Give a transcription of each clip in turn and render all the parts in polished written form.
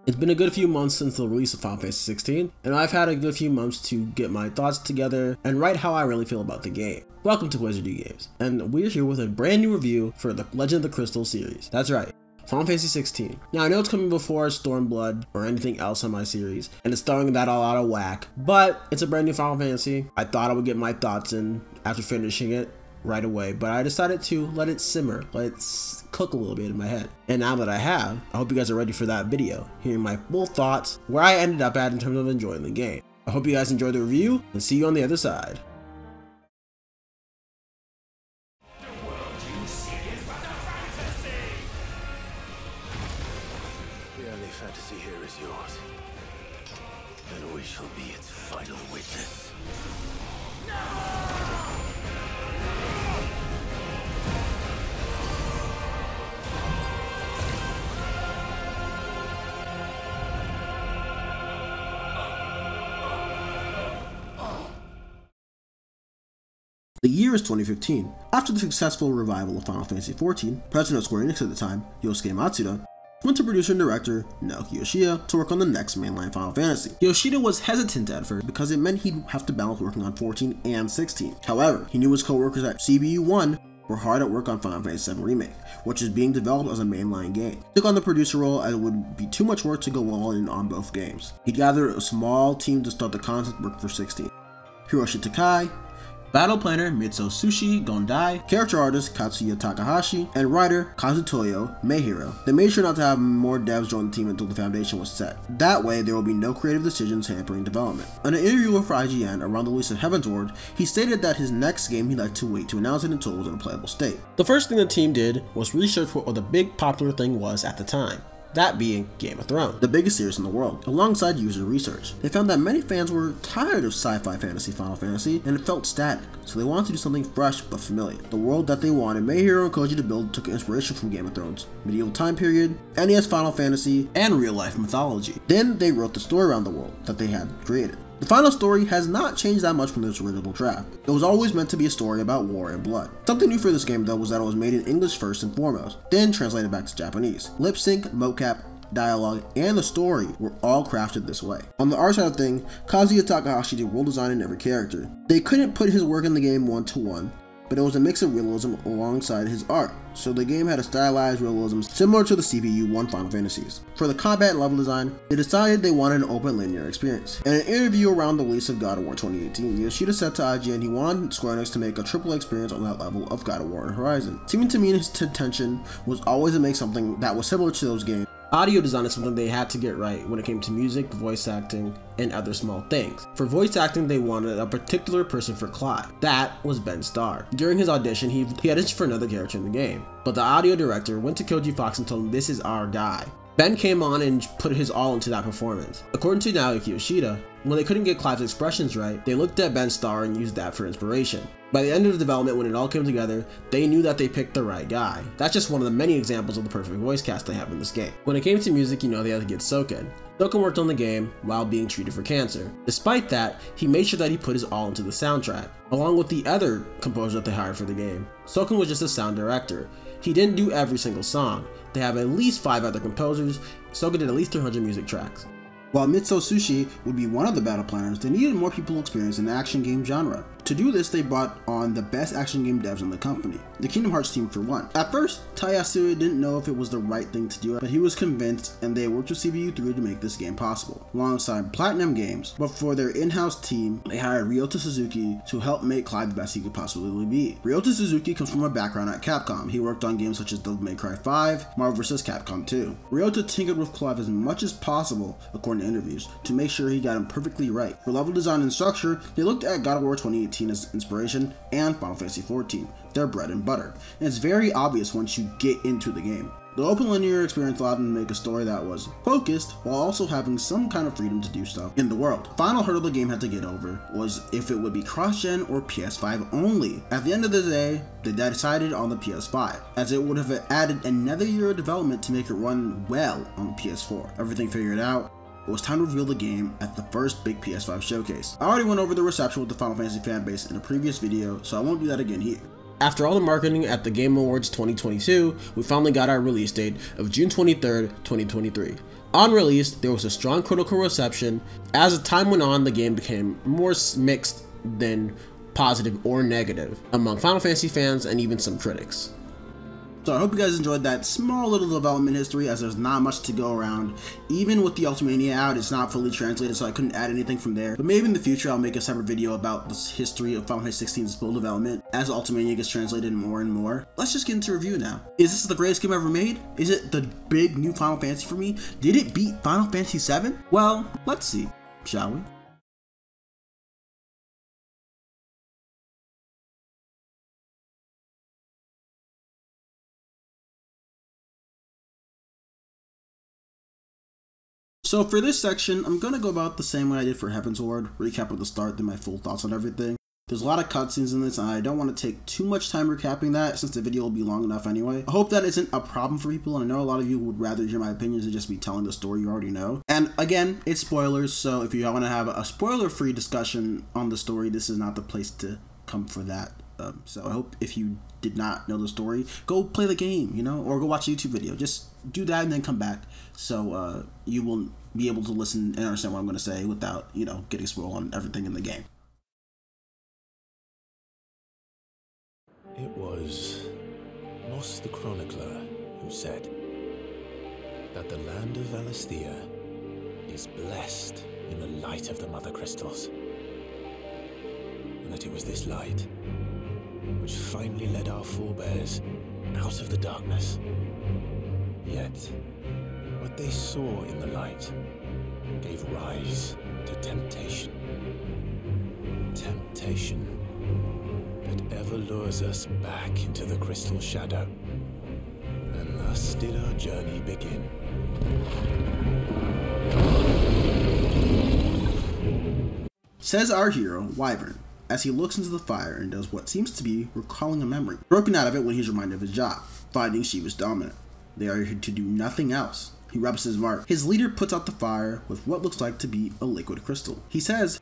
It's been a good few months since the release of Final Fantasy XVI, and I've had a good few months to get my thoughts together and write how I really feel about the game. Welcome to Wizardy Games, and we're here with a brand new review for the Legend of the Crystal series. That's right, Final Fantasy XVI. Now I know it's coming before Stormblood or anything else on my series, and it's throwing that all out of whack, but it's a brand new Final Fantasy. I thought I would get my thoughts in after finishing it right away, but I decided to let it simmer, let it cook a little bit in my head. And now that I have, I hope you guys are ready for that video, hearing my full thoughts, where I ended up at in terms of enjoying the game. I hope you guys enjoyed the review, and see you on the other side. The world you seek is but a fantasy! The only fantasy here is yours, and we shall be its final witness. The year is 2015. After the successful revival of Final Fantasy XIV, president of Square Enix at the time, Yosuke Matsuda, went to producer and director Naoki Yoshida to work on the next mainline Final Fantasy. Yoshida was hesitant at first because it meant he'd have to balance working on 14 and 16. However, he knew his co-workers at CBU1 were hard at work on Final Fantasy VII Remake, which is being developed as a mainline game. He took on the producer role as it would be too much work to go all in on both games. He gathered a small team to start the concept work for 16. Hiroshi Takai, battle planner Mitsusushi Gondai, character artist Katsuya Takahashi, and writer Kazutoyo Meihiro. They made sure not to have more devs join the team until the foundation was set. That way, there will be no creative decisions hampering development. In an interview for IGN around the release of Heavensward, he stated that his next game he'd like to wait to announce it until it was in a playable state. The first thing the team did was research what the big popular thing was at the time. That being Game of Thrones, the biggest series in the world. Alongside user research, they found that many fans were tired of sci-fi fantasy Final Fantasy and it felt static, so they wanted to do something fresh but familiar. The world that they wanted Meihiro and Koji to build took inspiration from Game of Thrones, medieval time period, NES Final Fantasy, and real-life mythology. Then they wrote the story around the world that they had created. The final story has not changed that much from its original draft. It was always meant to be a story about war and blood. Something new for this game though was that it was made in English first and foremost, then translated back to Japanese. Lip sync, mocap, dialogue, and the story were all crafted this way. On the art side of things, Kazuya Takahashi did world design in every character. They couldn't put his work in the game one-to-one, but it was a mix of realism alongside his art, so the game had a stylized realism similar to the CBU1 Final Fantasies. For the combat and level design, they decided they wanted an open linear experience. In an interview around the release of God of War 2018, Yoshida said to IGN he wanted Square Enix to make a AAA experience on that level of God of War and Horizon. Seeming to me his intention was always to make something that was similar to those games. Audio design is something they had to get right when it came to music, voice acting, and other small things. For voice acting, they wanted a particular person for Clive. That was Ben Starr. During his audition, he auditioned for another character in the game, but the audio director went to Koji Fox and told him, "This is our guy." Ben came on and put his all into that performance. According to Naoki Yoshida, when they couldn't get Clive's expressions right, they looked at Ben Starr and used that for inspiration. By the end of the development, when it all came together, they knew that they picked the right guy. That's just one of the many examples of the perfect voice cast they have in this game. When it came to music, you know they had to get Soken. Soken worked on the game while being treated for cancer. Despite that, he made sure that he put his all into the soundtrack, along with the other composer that they hired for the game. Soken was just a sound director. He didn't do every single song. They have at least 5 other composers. Soken did at least 300 music tracks. While Mitsusushi would be one of the battle planners, they needed more people experienced in the action game genre. To do this, they brought on the best action game devs in the company, the Kingdom Hearts team for one. At first, Tayasue didn't know if it was the right thing to do, but he was convinced and they worked with CBU3 to make this game possible, alongside Platinum Games. But for their in-house team, they hired Ryota Suzuki to help make Clive the best he could possibly be. Ryota Suzuki comes from a background at Capcom. He worked on games such as Devil May Cry 5, Marvel vs. Capcom 2. Ryota tinkered with Clive as much as possible, according to interviews, to make sure he got him perfectly right. For level design and structure, they looked at God of War 2018 as inspiration and Final Fantasy XIV, their bread and butter, and it's very obvious once you get into the game. The open linear experience allowed them to make a story that was focused while also having some kind of freedom to do stuff in the world. Final hurdle the game had to get over was if it would be cross-gen or PS5 only. At the end of the day, they decided on the PS5, as it would have added another year of development to make it run well on the PS4. Everything figured out, it was time to reveal the game at the first big PS5 showcase. I already went over the reception with the Final Fantasy fanbase in a previous video, so I won't do that again here. After all the marketing at the Game Awards 2022, we finally got our release date of June 23rd, 2023. On release, there was a strong critical reception. As the time went on, the game became more mixed than positive or negative among Final Fantasy fans and even some critics. So I hope you guys enjoyed that small little development history, as there's not much to go around. Even with the Ultimania out, it's not fully translated, so I couldn't add anything from there. But maybe in the future I'll make a separate video about the history of Final Fantasy XVI's full development as Ultimania gets translated more and more. Let's just get into review now. Is this the greatest game ever made? Is it the big new Final Fantasy for me? Did it beat Final Fantasy VII? Well, let's see, shall we? So for this section, I'm going to go about the same way I did for Heavensward, recap at the start, then my full thoughts on everything. There's a lot of cutscenes in this, and I don't want to take too much time recapping that, since the video will be long enough anyway. I hope that isn't a problem for people, and I know a lot of you would rather hear my opinions than just me telling the story you already know. And again, it's spoilers, so if you want to have a spoiler-free discussion on the story, this is not the place to come for that. So I hope if you did not know the story, go play the game, you know, or go watch a YouTube video. Just do that and then come back, so you will be able to listen and understand what I'm going to say without, you know, getting spoiled on everything in the game. It was Moss the Chronicler who said that the land of Valisthea is blessed in the light of the Mother Crystals, and that it was this light which finally led our forebears out of the darkness. Yet, what they saw in the light gave rise to temptation. Temptation that ever lures us back into the crystal shadow. And thus did our journey begin. Says our hero, Wyvern, as he looks into the fire and does what seems to be recalling a memory, broken out of it when he's reminded of his job, finding she was dominant. They are here to do nothing else. He rubs his mark. His leader puts out the fire with what looks like to be a liquid crystal. He says,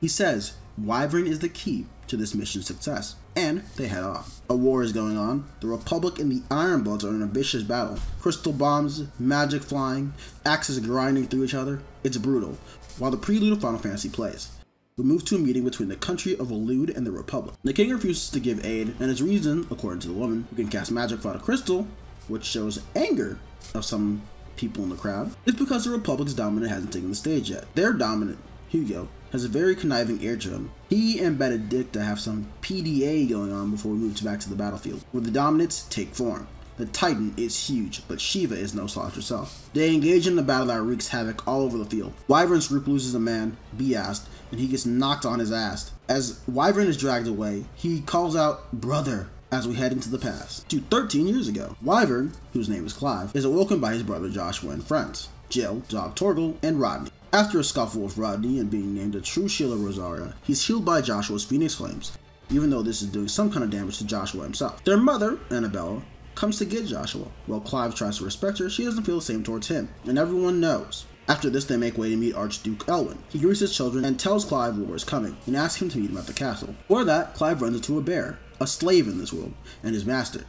Wyvern is the key to this mission's success, and they head off. A war is going on. The Republic and the Ironbloods are in a vicious battle. Crystal bombs, magic flying, axes grinding through each other. It's brutal, while the prelude of Final Fantasy plays. We move to a meeting between the country of Elude and the Republic. The king refuses to give aid, and his reason, according to the woman, who can cast magic without a crystal, which shows anger of some people in the crowd, is because the Republic's dominant hasn't taken the stage yet. Their dominant, Hugo, has a very conniving heir to him. He and Benedicta have some PDA going on before we move back to the battlefield, where the dominants take form. The Titan is huge, but Shiva is no slouch herself. They engage in a battle that wreaks havoc all over the field. Wyvern's group loses a man, Biast, and he gets knocked on his ass. As Wyvern is dragged away, he calls out, "Brother," as we head into the past, to 13 years ago. Wyvern, whose name is Clive, is awoken by his brother Joshua and friends, Jill, Dog Torgal, and Rodney. After a scuffle with Rodney and being named a true shield of Rosaria, he's healed by Joshua's Phoenix Flames, even though this is doing some kind of damage to Joshua himself. Their mother, Annabella, comes to get Joshua. While Clive tries to respect her, she doesn't feel the same towards him, and everyone knows. After this, they make way to meet Archduke Elwyn. He greets his children and tells Clive war is coming, and asks him to meet him at the castle. For that, Clive runs into a bear, a slave in this world, and his master.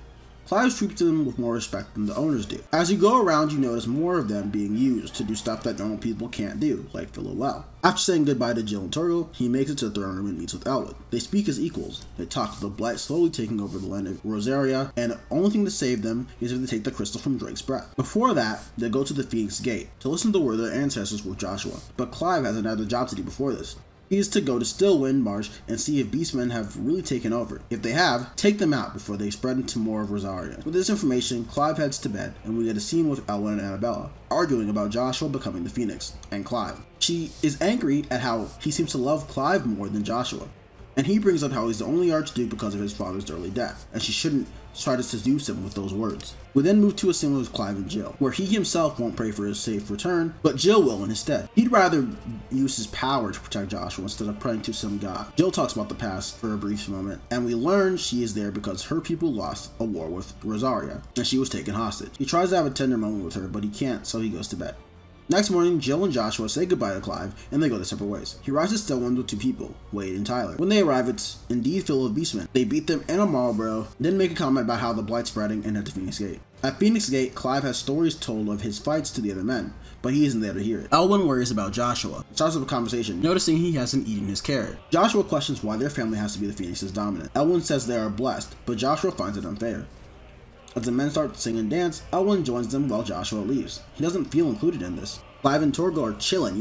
Clive treats them with more respect than the owners do. As you go around, you notice more of them being used to do stuff that normal people can't do, like fill a well. After saying goodbye to Jill and Torgal, he makes it to the throne room and meets with Elwyn. They speak as equals. They talk of the Blight slowly taking over the land of Rosaria, and the only thing to save them is if they take the crystal from Drake's breath. Before that, they go to the Phoenix Gate to listen to where their ancestors were Joshua, but Clive has another job to do before this. He is to go to Stillwind Marsh and see if beastmen have really taken over. If they have, take them out before they spread into more of Rosaria. With this information, Clive heads to bed, and we get a scene with Elwyn and Annabella, arguing about Joshua becoming the Phoenix, and Clive. She is angry at how he seems to love Clive more than Joshua, and he brings up how he's the only Archduke because of his father's early death, and she shouldn't try to seduce him with those words. We then move to a scene with Clive and Jill, where he himself won't pray for his safe return, but Jill will instead. He'd rather use his power to protect Joshua instead of praying to some god. Jill talks about the past for a brief moment, and we learn she is there because her people lost a war with Rosaria, and she was taken hostage. He tries to have a tender moment with her, but he can't, so he goes to bed. Next morning, Jill and Joshua say goodbye to Clive, and they go their separate ways. He rides to Stillwind with two people, Wade and Tyler. When they arrive, it's indeed filled with beastmen. They beat them in a Marlboro, then make a comment about how the Blight's spreading and head to Phoenix Gate. At Phoenix Gate, Clive has stories told of his fights to the other men, but he isn't there to hear it. Elwyn worries about Joshua. It starts up a conversation, noticing he hasn't eaten his carrot. Joshua questions why their family has to be the Phoenix's dominant. Elwyn says they are blessed, but Joshua finds it unfair. As the men start to sing and dance, Elwyn joins them while Joshua leaves. He doesn't feel included in this. Clive and Torgal are chilling,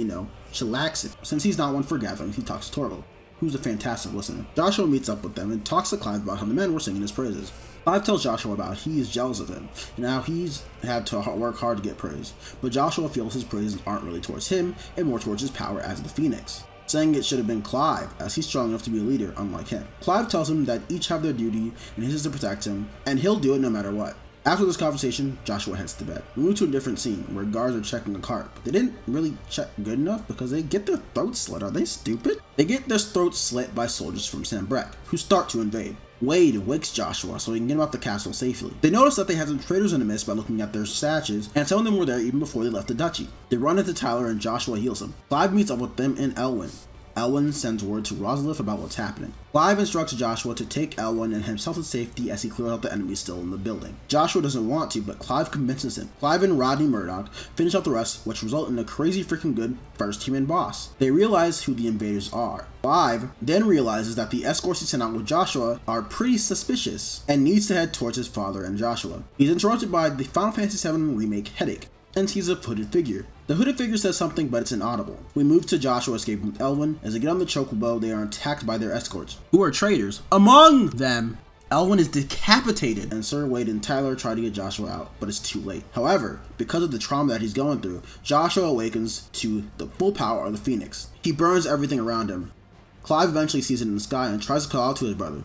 chillaxing. Since he's not one for gatherings, he talks to Torgal, who's a fantastic listener. Joshua meets up with them and talks to Clive about how the men were singing his praises. Clive tells Joshua about how he is jealous of him, and how he's had to work hard to get praise. But Joshua feels his praises aren't really towards him, and more towards his power as the Phoenix, saying it should have been Clive, as he's strong enough to be a leader, unlike him. Clive tells him that each have their duty, and his is to protect him, and he'll do it no matter what. After this conversation, Joshua heads to bed. We move to a different scene, where guards are checking a cart, but they didn't really check good enough because they get their throats slit. Are they stupid? They get their throats slit by soldiers from Sanbreque, who start to invade. Wade wakes Joshua so he can get him out the castle safely. They notice that they had some traitors in the midst by looking at their sashes, and some of them were there even before they left the duchy. They run into Tyler and Joshua heals him. Clive meets up with them and Elwyn. Elwyn sends word to Rosalith about what's happening. Clive instructs Joshua to take Elwyn and himself to safety as he clears out the enemies still in the building. Joshua doesn't want to, but Clive convinces him. Clive and Rodney Murdoch finish out the rest, which result in a crazy freaking good first human boss. They realize who the invaders are. Clive then realizes that the escorts he sent out with Joshua are pretty suspicious, and needs to head towards his father and Joshua. He's interrupted by the Final Fantasy VII Remake headache, and sees a hooded figure. The hooded figure says something, but it's inaudible. We move to Joshua escaping with Elwyn. As they get on the chocobo, they are attacked by their escorts, who are traitors. Among them, Elwyn is decapitated, and Sir Wade and Tyler try to get Joshua out, but it's too late. However, because of the trauma that he's going through, Joshua awakens to the full power of the Phoenix. He burns everything around him. Clive eventually sees it in the sky and tries to call out to his brother,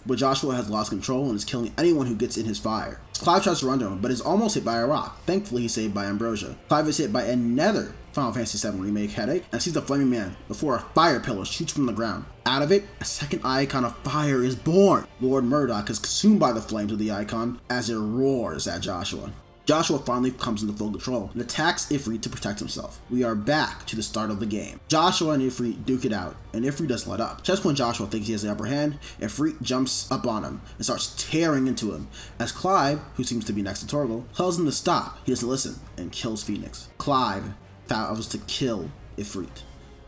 but Joshua has lost control and is killing anyone who gets in his fire. Clive tries to run to him, but is almost hit by a rock. Thankfully, he's saved by Ambrosia. Clive is hit by another Final Fantasy VII Remake headache and sees the flaming man before a fire pillar shoots from the ground. Out of it, a second icon of fire is born. Lord Murdoch is consumed by the flames of the icon as it roars at Joshua. Joshua finally comes into full control and attacks Ifrit to protect himself. We are back to the start of the game. Joshua and Ifrit duke it out, and Ifrit doesn't let up. Just when Joshua thinks he has the upper hand, Ifrit jumps up on him and starts tearing into him. As Clive, who seems to be next to Torgal, tells him to stop, he doesn't listen and kills Phoenix. Clive vows to kill Ifrit.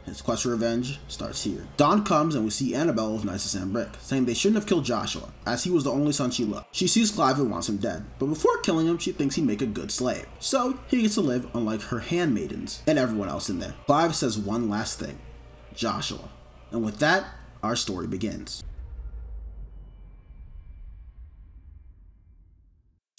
His quest for revenge starts here. Dawn comes and we see Annabelle with Knights of Sanbreque, saying they shouldn't have killed Joshua, as he was the only son she loved. She sees Clive and wants him dead, but before killing him, she thinks he'd make a good slave. So he gets to live unlike her handmaidens and everyone else in there. Clive says one last thing: Joshua. And with that, our story begins.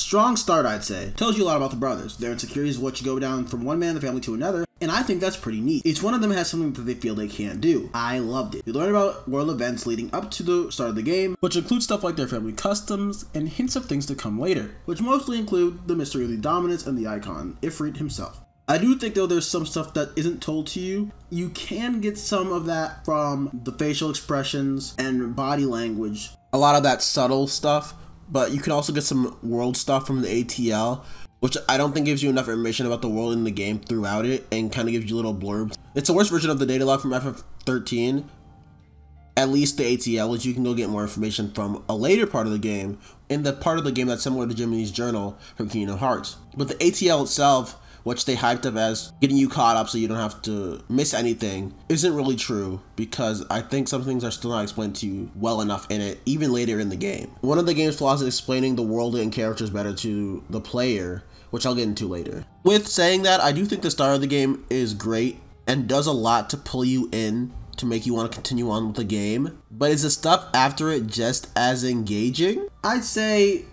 Strong start, I'd say. Tells you a lot about the brothers. Their insecurities of what you go down from one man in the family to another, and I think that's pretty neat. Each one of them has something that they feel they can't do. I loved it. You learn about world events leading up to the start of the game, which includes stuff like their family customs and hints of things to come later, which mostly include the mystery of the dominance and the icon, Ifrit himself. I do think though there's some stuff that isn't told to you. You can get some of that from the facial expressions and body language. A lot of that subtle stuff. But you can also get some world stuff from the ATL, which I don't think gives you enough information about the world in the game throughout it, and kind of gives you little blurbs. It's a worse version of the data log from FF13. At least the ATL, which you can go get more information from a later part of the game, in the part of the game that's similar to Jiminy's journal from Kingdom Hearts. But the ATL itself, which they hyped up as getting you caught up so you don't have to miss anything, isn't really true, because I think some things are still not explained to you well enough in it, even later in the game. One of the game's flaws is explaining the world and characters better to the player, which I'll get into later. With saying that, I do think the start of the game is great and does a lot to pull you in to make you want to continue on with the game, but is the stuff after it just as engaging? I'd say,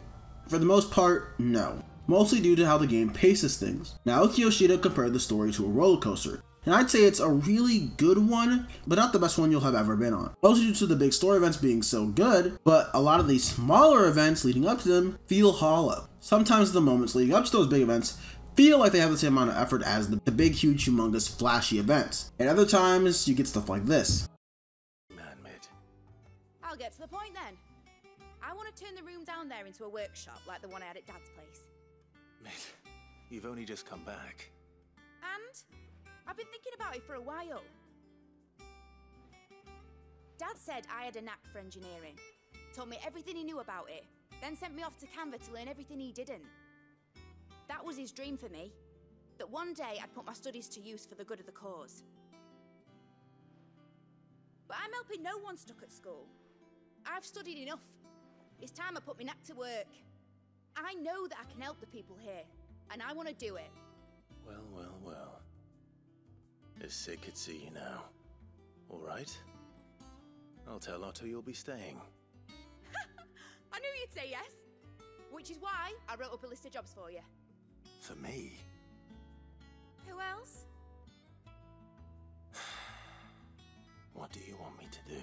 for the most part, no. Mostly due to how the game paces things. Naoki Yoshida compared the story to a roller coaster, and I'd say it's a really good one, but not the best one you'll have ever been on. Mostly due to the big story events being so good, but a lot of these smaller events leading up to them feel hollow. Sometimes the moments leading up to those big events feel like they have the same amount of effort as the big, huge, humongous, flashy events. And other times, you get stuff like this. Man-made. I'll get to the point then. I want to turn the room down there into a workshop like the one I had at Dad's place. Mate, you've only just come back. And I've been thinking about it for a while. Dad said I had a knack for engineering, told me everything he knew about it, then sent me off to Canva to learn everything he didn't. That was his dream for me. that one day I'd put my studies to use for the good of the cause. But I'm helping no one stuck at school. I've studied enough. It's time I put my neck to work. I know that I can help the people here, and I want to do it. Well, well, well. If Sid could see you now. All right. I'll tell Otto you'll be staying. I knew you'd say yes. Which is why I wrote up a list of jobs for you. For me? Who else? What do you want me to do?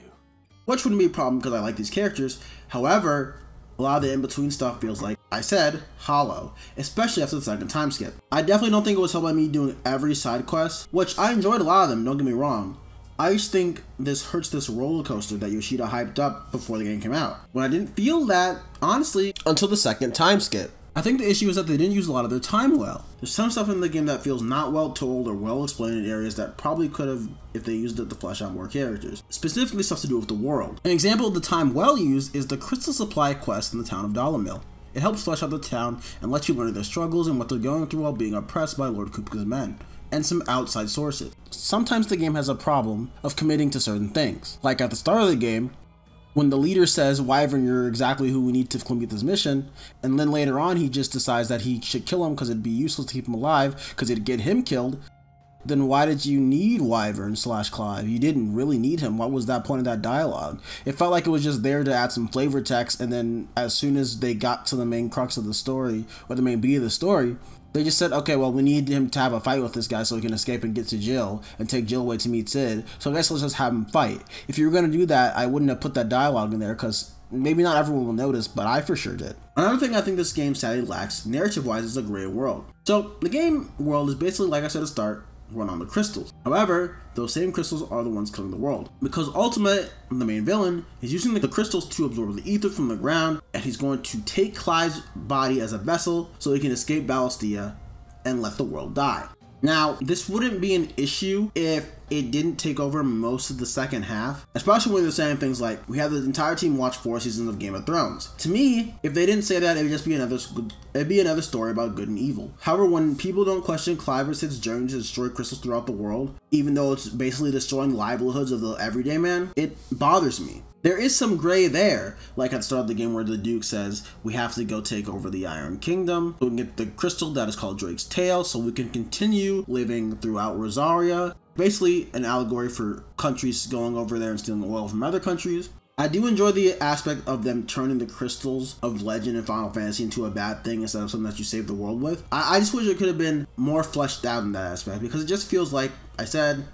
Which wouldn't be a problem because I like these characters. However, a lot of the in-between stuff feels like, I said, hollow, especially after the second time skip. I definitely don't think it was helped by me doing every side quest, which I enjoyed a lot of them, don't get me wrong. I just think this hurts this roller coaster that Yoshida hyped up before the game came out, when I didn't feel that, honestly, until the second time skip. I think the issue is that they didn't use a lot of their time well. There's some stuff in the game that feels not well told or well explained in areas that probably could have if they used it to flesh out more characters. Specifically stuff to do with the world. An example of the time well used is the Crystal Supply quest in the town of Dollar Mill. It helps flesh out the town and lets you learn their struggles and what they're going through while being oppressed by Lord Kupka's men, and some outside sources. Sometimes the game has a problem of committing to certain things. Like at the start of the game, when the leader says, Wyvern, you're exactly who we need to complete this mission, and then later on he just decides that he should kill him because it'd be useless to keep him alive because it'd get him killed, then why did you need Wyvern / Clive? You didn't really need him. What was that point of that dialogue? It felt like it was just there to add some flavor text, and then as soon as they got to the main crux of the story, or the main beat of the story, they just said, okay, well, we need him to have a fight with this guy so he can escape and get to Jill and take Jill away to meet Sid. So I guess let's just have him fight. If you were going to do that, I wouldn't have put that dialogue in there because maybe not everyone will notice, but I for sure did. Another thing I think this game sadly lacks, narrative-wise, is a great world. So the game world is basically, like I said at the start, run on the crystals. However, those same crystals are the ones killing the world. Because Ultimate, the main villain, is using the crystals to absorb the ether from the ground, and he's going to take Clive's body as a vessel so he can escape Ballastia and let the world die. Now, this wouldn't be an issue if it didn't take over most of the second half, especially when they're saying things like, we have the entire team watch 4 seasons of Game of Thrones. To me, if they didn't say that, it'd just be another story about good and evil. However, when people don't question Clive or Sid's journey to destroy crystals throughout the world, even though it's basically destroying livelihoods of the everyday man, it bothers me. There is some gray there, like at the start of the game where the Duke says, we have to go take over the Iron Kingdom, so we can get the crystal that is called Drake's Tail, so we can continue living throughout Rosaria. Basically an allegory for countries going over there and stealing oil from other countries. I do enjoy the aspect of them turning the crystals of legend in Final Fantasy into a bad thing instead of something that you save the world with. I just wish it could have been more fleshed out in that aspect, because it just feels like, I said,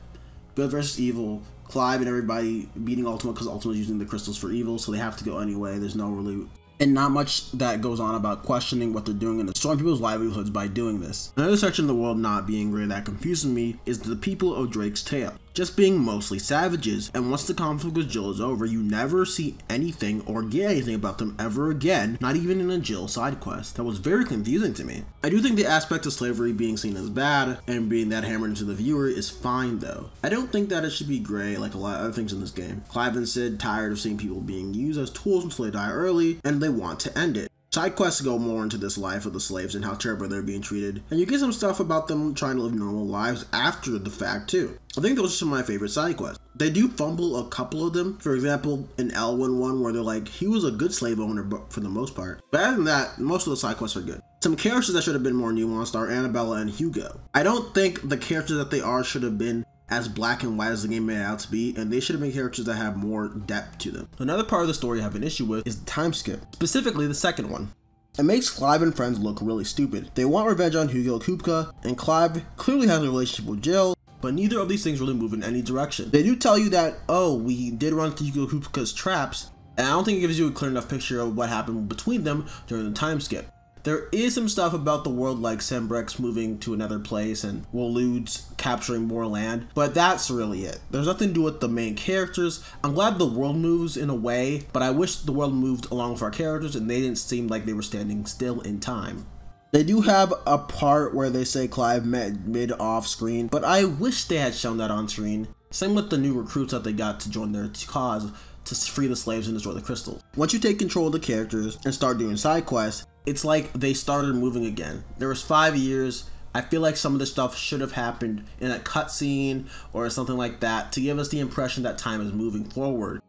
good versus evil, Clive and everybody beating Ultimate because Ultimate's using the crystals for evil, so they have to go anyway. There's no really... and not much that goes on about questioning what they're doing and destroying people's livelihoods by doing this. Another section of the world not being great that confuses me is the people of Drake's Tail just being mostly savages, and once the conflict with Jill is over, you never see anything or get anything about them ever again, not even in a Jill side quest. That was very confusing to me. I do think the aspect of slavery being seen as bad and being that hammered into the viewer is fine though. I don't think that it should be gray like a lot of other things in this game. Clive and Sid tired of seeing people being used as tools until they die early, and they want to end it. Side quests go more into this life of the slaves and how terrible they're being treated, and you get some stuff about them trying to live normal lives after the fact too. I think those are some of my favorite side quests. They do fumble a couple of them. For example, in Elwyn one where they're like, he was a good slave owner for the most part. But other than that, most of the side quests are good. Some characters that should have been more nuanced are Annabella and Hugo. I don't think the characters that they are should have been as black and white as the game made out to be, and they should have been characters that have more depth to them. Another part of the story I have an issue with is the time skip, specifically the second one. It makes Clive and friends look really stupid. They want revenge on Hugo Kupka, and Clive clearly has a relationship with Jill, but neither of these things really move in any direction. They do tell you that, oh, we did run into Hugo Kupka's traps, and I don't think it gives you a clear enough picture of what happened between them during the time skip. There is some stuff about the world like Sembrex moving to another place and Wolude's capturing more land, but that's really it. There's nothing to do with the main characters. I'm glad the world moves in a way, but I wish the world moved along with our characters and they didn't seem like they were standing still in time. They do have a part where they say Clive met mid off screen, but I wish they had shown that on screen. Same with the new recruits that they got to join their cause to free the slaves and destroy the crystals. Once you take control of the characters and start doing side quests, it's like they started moving again. There was 5 years I feel like some of the stuff should have happened in a cutscene or something like that to give us the impression that time is moving forward.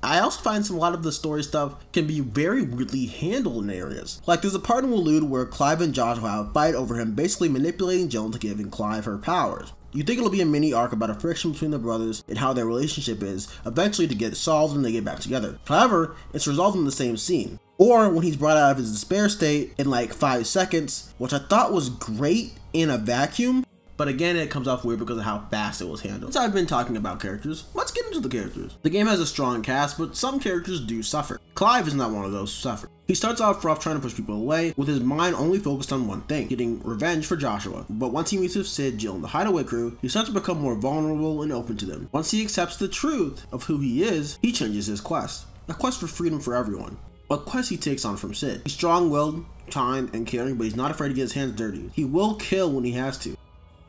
I also find a lot of the story stuff can be very weirdly handled in areas. Like there's a part in Waloed where Clive and Joshua have a fight over him basically manipulating Jill into giving Clive her powers. You think it'll be a mini arc about a friction between the brothers and how their relationship is eventually to get solved when they get back together. However, it's resolved in the same scene. Or when he's brought out of his despair state in like 5 seconds, which I thought was great in a vacuum. But again, it comes off weird because of how fast it was handled. Since I've been talking about characters, let's get into the characters. The game has a strong cast, but some characters do suffer. Clive is not one of those who suffer. He starts off rough trying to push people away, with his mind only focused on one thing, getting revenge for Joshua. But once he meets with Sid, Jill, and the Hideaway crew, he starts to become more vulnerable and open to them. Once he accepts the truth of who he is, he changes his quest. A quest for freedom for everyone. A quest he takes on from Sid. He's strong-willed, kind, and caring, but he's not afraid to get his hands dirty. He will kill when he has to.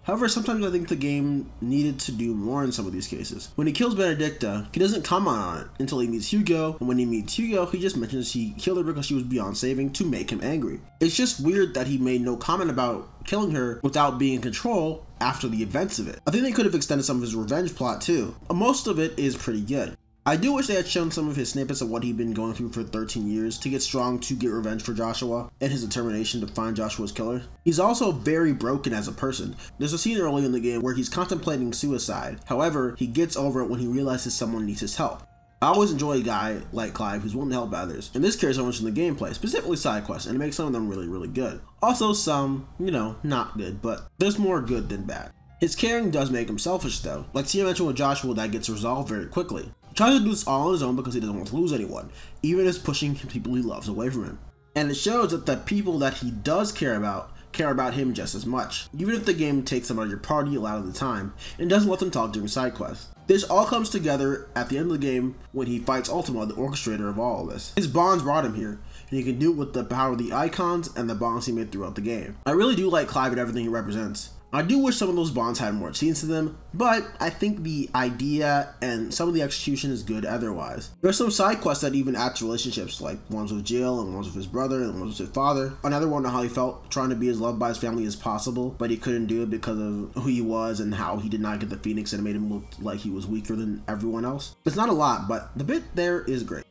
However, sometimes I think the game needed to do more in some of these cases. When he kills Benedicta, he doesn't comment on it until he meets Hugo, and when he meets Hugo, he just mentions he killed her because she was beyond saving to make him angry. It's just weird that he made no comment about killing her without being in control after the events of it. I think they could have extended some of his revenge plot too. Most of it is pretty good. I do wish they had shown some of his snippets of what he'd been going through for 13 years to get strong to get revenge for Joshua and his determination to find Joshua's killer. He's also very broken as a person. There's a scene early in the game where he's contemplating suicide. However, he gets over it when he realizes someone needs his help. I always enjoy a guy like Clive who's willing to help others, and this cares so much in the gameplay, specifically side quests, and it makes some of them really, really good. Also some, not good, but there's more good than bad. His caring does make him selfish though, like Tia mentioned with Joshua that gets resolved very quickly. He tries to do this all on his own because he doesn't want to lose anyone, even as pushing people he loves away from him. And it shows that the people that he does care about him just as much, even if the game takes them out of your party a lot of the time, and doesn't let them talk during side quests. This all comes together at the end of the game when he fights Ultima, the orchestrator of all of this. His bonds brought him here, and he can do it with the power of the icons and the bonds he made throughout the game. I really do like Clive and everything he represents. I do wish some of those bonds had more scenes to them, but I think the idea and some of the execution is good otherwise. There's some side quests that even add to relationships, like ones with Jill and ones with his brother and ones with his father. Another one on how he felt trying to be as loved by his family as possible, but he couldn't do it because of who he was and how he did not get the Phoenix and it made him look like he was weaker than everyone else. It's not a lot, but the bit there is great.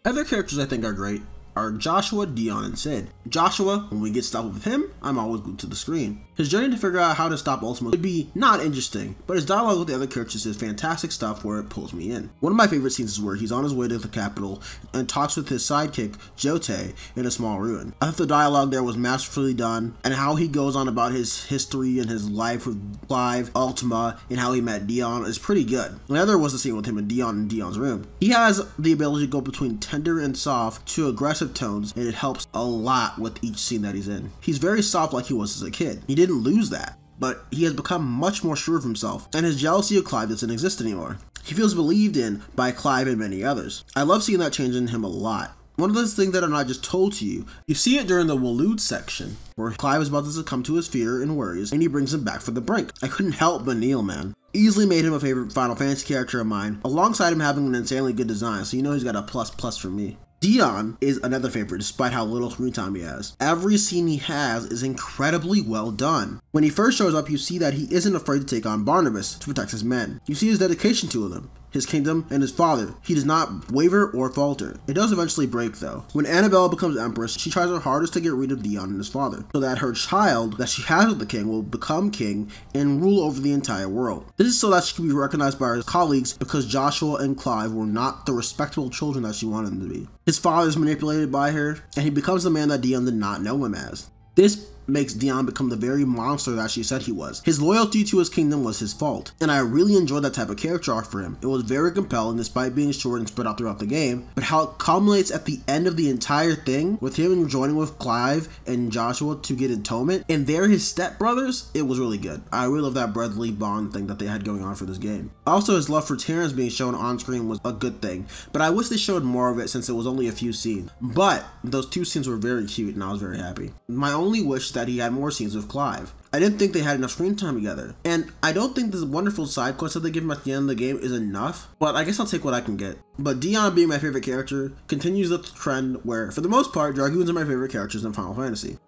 Other characters I think are great are Joshua, Dion, and Sid. Joshua, when we get stuff with him, I'm always glued to the screen. His journey to figure out how to stop Ultima could be not interesting, but his dialogue with the other characters is fantastic stuff where it pulls me in. One of my favorite scenes is where he's on his way to the capital and talks with his sidekick, Jote, in a small ruin. I thought the dialogue there was masterfully done, and how he goes on about his history and his life with Clive, Ultima, and how he met Dion is pretty good. Another was the scene with him and Dion in Dion's room. He has the ability to go between tender and soft to aggressive tones, and it helps a lot with each scene that he's in. He's very soft like he was as a kid. He didn't lose that, but he has become much more sure of himself, and his jealousy of Clive doesn't exist anymore. He feels believed in by Clive and many others. I love seeing that change in him a lot. One of those things that are not just told to you. You see it during the Waloed section, where Clive is about to succumb to his fear and worries, and he brings him back for the brink. I couldn't help but kneel, man. Easily made him a favorite Final Fantasy character of mine, alongside him having an insanely good design, so you know he's got a plus from me. Dion is another favorite despite how little screen time he has. Every scene he has is incredibly well done. When he first shows up, you see that he isn't afraid to take on Barnabas to protect his men. You see his dedication to them, his kingdom, and his father. He does not waver or falter. It does eventually break though. When Annabelle becomes empress, she tries her hardest to get rid of Dion and his father, so that her child that she has with the king will become king and rule over the entire world. This is so that she can be recognized by her colleagues because Joshua and Clive were not the respectable children that she wanted them to be. His father is manipulated by her, and he becomes the man that Dion did not know him as. This makes Dion become the very monster that she said he was. His loyalty to his kingdom was his fault, and I really enjoyed that type of character arc for him. It was very compelling despite being short and spread out throughout the game, but how it culminates at the end of the entire thing with him joining with Clive and Joshua to get atonement, and they're his stepbrothers, it was really good. I really love that brotherly bond thing that they had going on for this game. Also, his love for Terrence being shown on screen was a good thing, but I wish they showed more of it since it was only a few scenes. But those two scenes were very cute and I was very happy. My only wish is that he had more scenes with Clive. I didn't think they had enough screen time together, and I don't think this wonderful side quest that they give him at the end of the game is enough, but I guess I'll take what I can get. But Dion being my favorite character continues the trend where, for the most part, Dragoons are my favorite characters in Final Fantasy.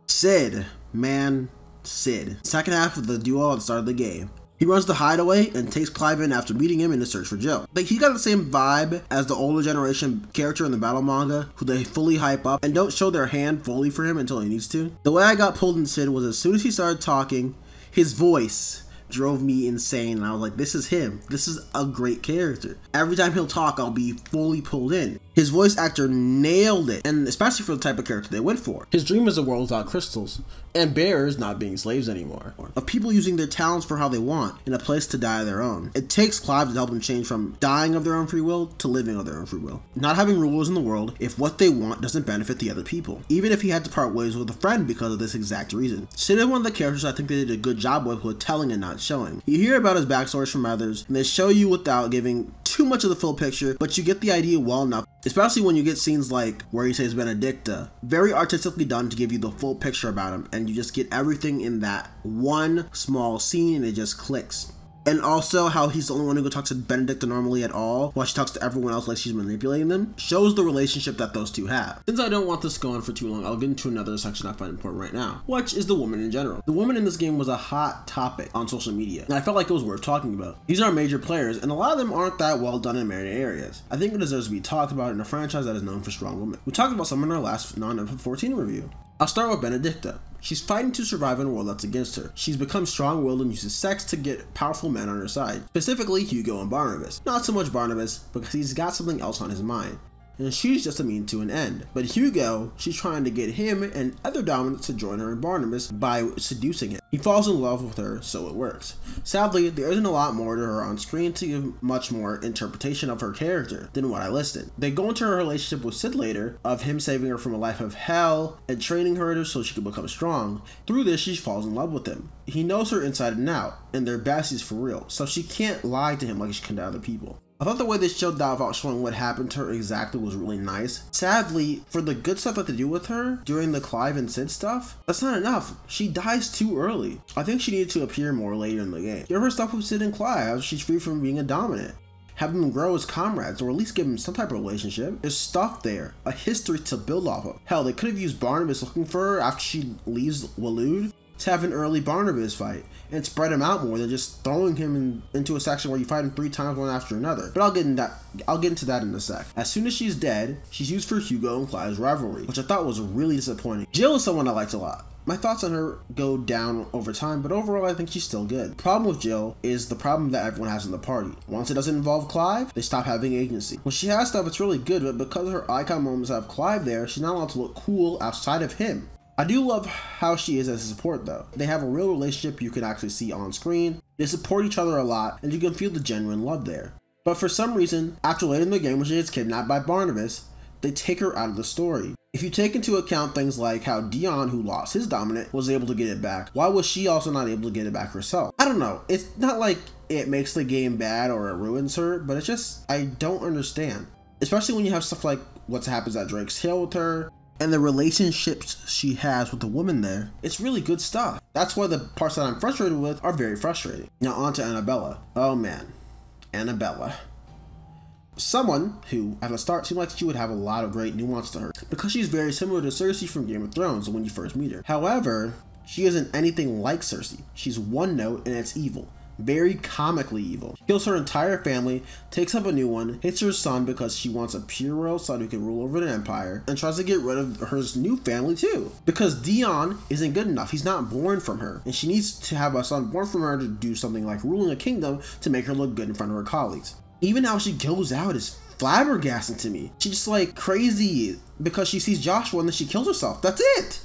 Sid, man, Sid, second half of the duo at the start of the game. He runs the hideaway and takes Clive in after meeting him in his search for Jill. Like, he got the same vibe as the older generation character in the battle manga, who they fully hype up and don't show their hand fully for him until he needs to. The way I got pulled in Sid was as soon as he started talking, his voice drove me insane, and I was like, this is him. This is a great character. Every time he'll talk, I'll be fully pulled in. His voice actor nailed it, and especially for the type of character they went for. His dream is a world without crystals, and bears not being slaves anymore, of people using their talents for how they want, in a place to die of their own. It takes Clive to help them change from dying of their own free will to living of their own free will. Not having rulers in the world if what they want doesn't benefit the other people, even if he had to part ways with a friend because of this exact reason. Sid is one of the characters I think they did a good job with telling and not showing. You hear about his backstories from others, and they show you without giving too much of the full picture, but you get the idea well enough, especially when you get scenes like where he says Benedicta. Very artistically done to give you the full picture about him, and you just get everything in that one small scene, and it just clicks. And also how he's the only one who talks to Benedicta normally at all, while she talks to everyone else like she's manipulating them, shows the relationship that those two have. Since I don't want this to go on for too long, I'll get into another section I find important right now, which is the woman in general. The woman in this game was a hot topic on social media, and I felt like it was worth talking about. These are major players, and a lot of them aren't that well done in many areas. I think it deserves to be talked about in a franchise that is known for strong women. We talked about some in our last non-episode 14 review. I'll start with Benedicta. She's fighting to survive in a world that's against her. She's become strong-willed and uses sex to get powerful men on her side, specifically Hugo and Barnabas. Not so much Barnabas, because he's got something else on his mind, and she's just a mean to an end. But Hugo, she's trying to get him and other dominants to join her and Barnabas by seducing him. He falls in love with her, so it works. Sadly, there isn't a lot more to her on screen to give much more interpretation of her character than what I listed. They go into her relationship with Sid later, of him saving her from a life of hell and training her so she can become strong. Through this, she falls in love with him. He knows her inside and out, and they're besties for real, so she can't lie to him like she can to other people. I thought the way they showed that without showing what happened to her exactly was really nice. Sadly, for the good stuff that they do with her during the Clive and Sid stuff, that's not enough. She dies too early. I think she needed to appear more later in the game. Give her stuff with Sid and Clive, she's free from being a dominant. Have them grow as comrades, or at least give them some type of relationship. There's stuff there, a history to build off of. Hell, they could have used Barnabas looking for her after she leaves Waloed to have an early Barnabas fight and spread him out more than just throwing him into a section where you fight him 3 times one after another. But I'll get into that in a sec. As soon as she's dead, she's used for Hugo and Clive's rivalry, which I thought was really disappointing. Jill is someone I liked a lot. My thoughts on her go down over time, but overall I think she's still good. The problem with Jill is the problem that everyone has in the party. Once it doesn't involve Clive, they stop having agency. When she has stuff, it's really good, but because her icon moments have Clive there, she's not allowed to look cool outside of him. I do love how she is as a support though. They have a real relationship you can actually see on screen. They support each other a lot, and you can feel the genuine love there. But for some reason, after later in the game when she gets kidnapped by Barnabas, they take her out of the story. If you take into account things like how Dion, who lost his dominant, was able to get it back, why was she also not able to get it back herself? I don't know. It's not like it makes the game bad or it ruins her, but it's just, I don't understand. Especially when you have stuff like what happens at Drake's Hill with her, and the relationships she has with the woman there. It's really good stuff. That's why the parts that I'm frustrated with are very frustrating. Now on to Annabella. Oh man, Annabella. Someone who, at the start, seemed like she would have a lot of great nuance to her, because she's very similar to Cersei from Game of Thrones when you first meet her. However, she isn't anything like Cersei. She's one note and it's evil. Very comically evil. She kills her entire family, takes up a new one, hates her son because she wants a pure royal son who can rule over the empire, and tries to get rid of her new family too. Because Dion isn't good enough, he's not born from her, and she needs to have a son born from her to do something like ruling a kingdom to make her look good in front of her colleagues. Even how she goes out is flabbergasting to me. She's just like crazy because she sees Joshua and then she kills herself. That's it!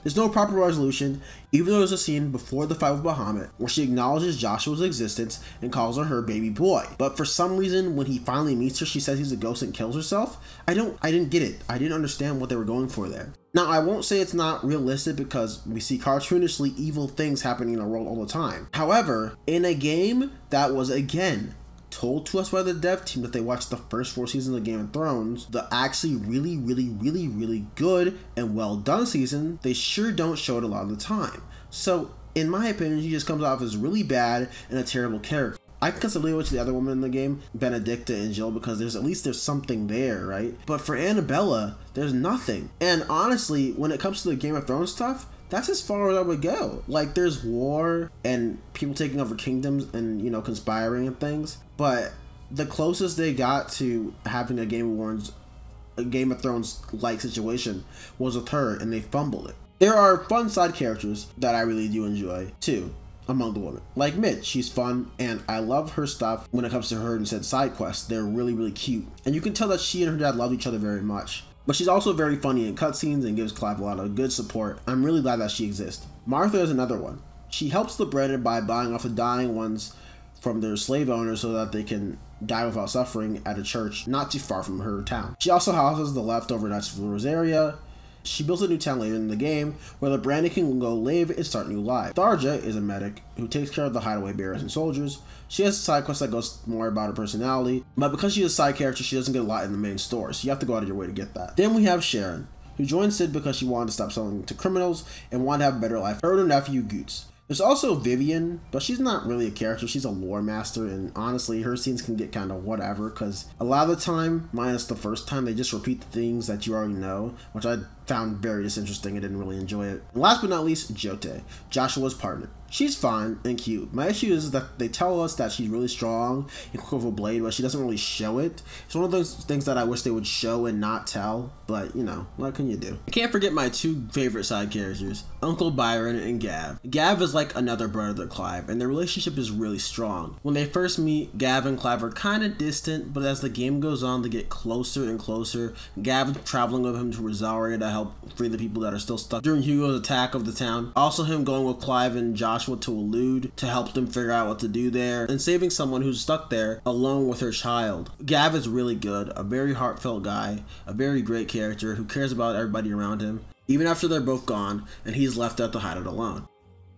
There's no proper resolution, even though there's a scene before the fight with Bahamut where she acknowledges Joshua's existence and calls her baby boy. But for some reason, when he finally meets her, she says he's a ghost and kills herself. I didn't get it. I didn't understand what they were going for there. Now, I won't say it's not realistic because we see cartoonishly evil things happening in our world all the time. However, in a game that was, again, told to us by the dev team that they watched the first 4 seasons of Game of Thrones, the actually really good and well done season, they sure don't show it a lot of the time. So in my opinion, he just comes off as really bad and a terrible character. I can consider it to the other women in the game, Benedicta and Jill, because there's something there, right? But for Annabella, there's nothing. And honestly, when it comes to the Game of Thrones stuff, that's as far as I would go. Like, there's war and people taking over kingdoms and, you know, conspiring and things, but the closest they got to having a Game of Thrones like situation was with her, and they fumbled it. There are fun side characters that I really do enjoy too among the women. Like Midge, she's fun, and I love her stuff when it comes to her and said side quests. They're really, really cute, and you can tell that she and her dad love each other very much. But she's also very funny in cutscenes and gives Clive a lot of good support. I'm really glad that she exists. Martha is another one. She helps the Branded by buying off the dying ones from their slave owners so that they can die without suffering at a church not too far from her town. She also houses the leftover Knights of Rosaria. She builds a new town later in the game where the Branded can go live and start new lives. Tharja is a medic who takes care of the hideaway bearers and soldiers. She has a side quest that goes more about her personality, but because she's a side character, she doesn't get a lot in the main story, so you have to go out of your way to get that. Then we have Sharon, who joined Sid because she wanted to stop selling to criminals and wanted to have a better life. Her and her nephew, Goots. There's also Vivian, but she's not really a character. She's a lore master, and honestly, her scenes can get kind of whatever, because a lot of the time, minus the first time, they just repeat the things that you already know, which I found very disinteresting and didn't really enjoy it. And last but not least, Jote, Joshua's partner. She's fine and cute. My issue is that they tell us that she's really strong and quick with a blade, but she doesn't really show it. It's one of those things that I wish they would show and not tell, but you know, what can you do? I can't forget my two favorite side characters, Uncle Byron and Gav. Gav is like another brother to Clive, and their relationship is really strong. When they first meet, Gav and Clive are kind of distant, but as the game goes on, they get closer and closer. Gav is traveling with him to Rosaria to help free the people that are still stuck during Hugo's attack of the town. Also him going with Clive and Joshua to Elude to help them figure out what to do there, and saving someone who's stuck there alone with her child. Gav is really good, a very heartfelt guy, a very great character who cares about everybody around him, even after they're both gone and he's left out to hide it alone.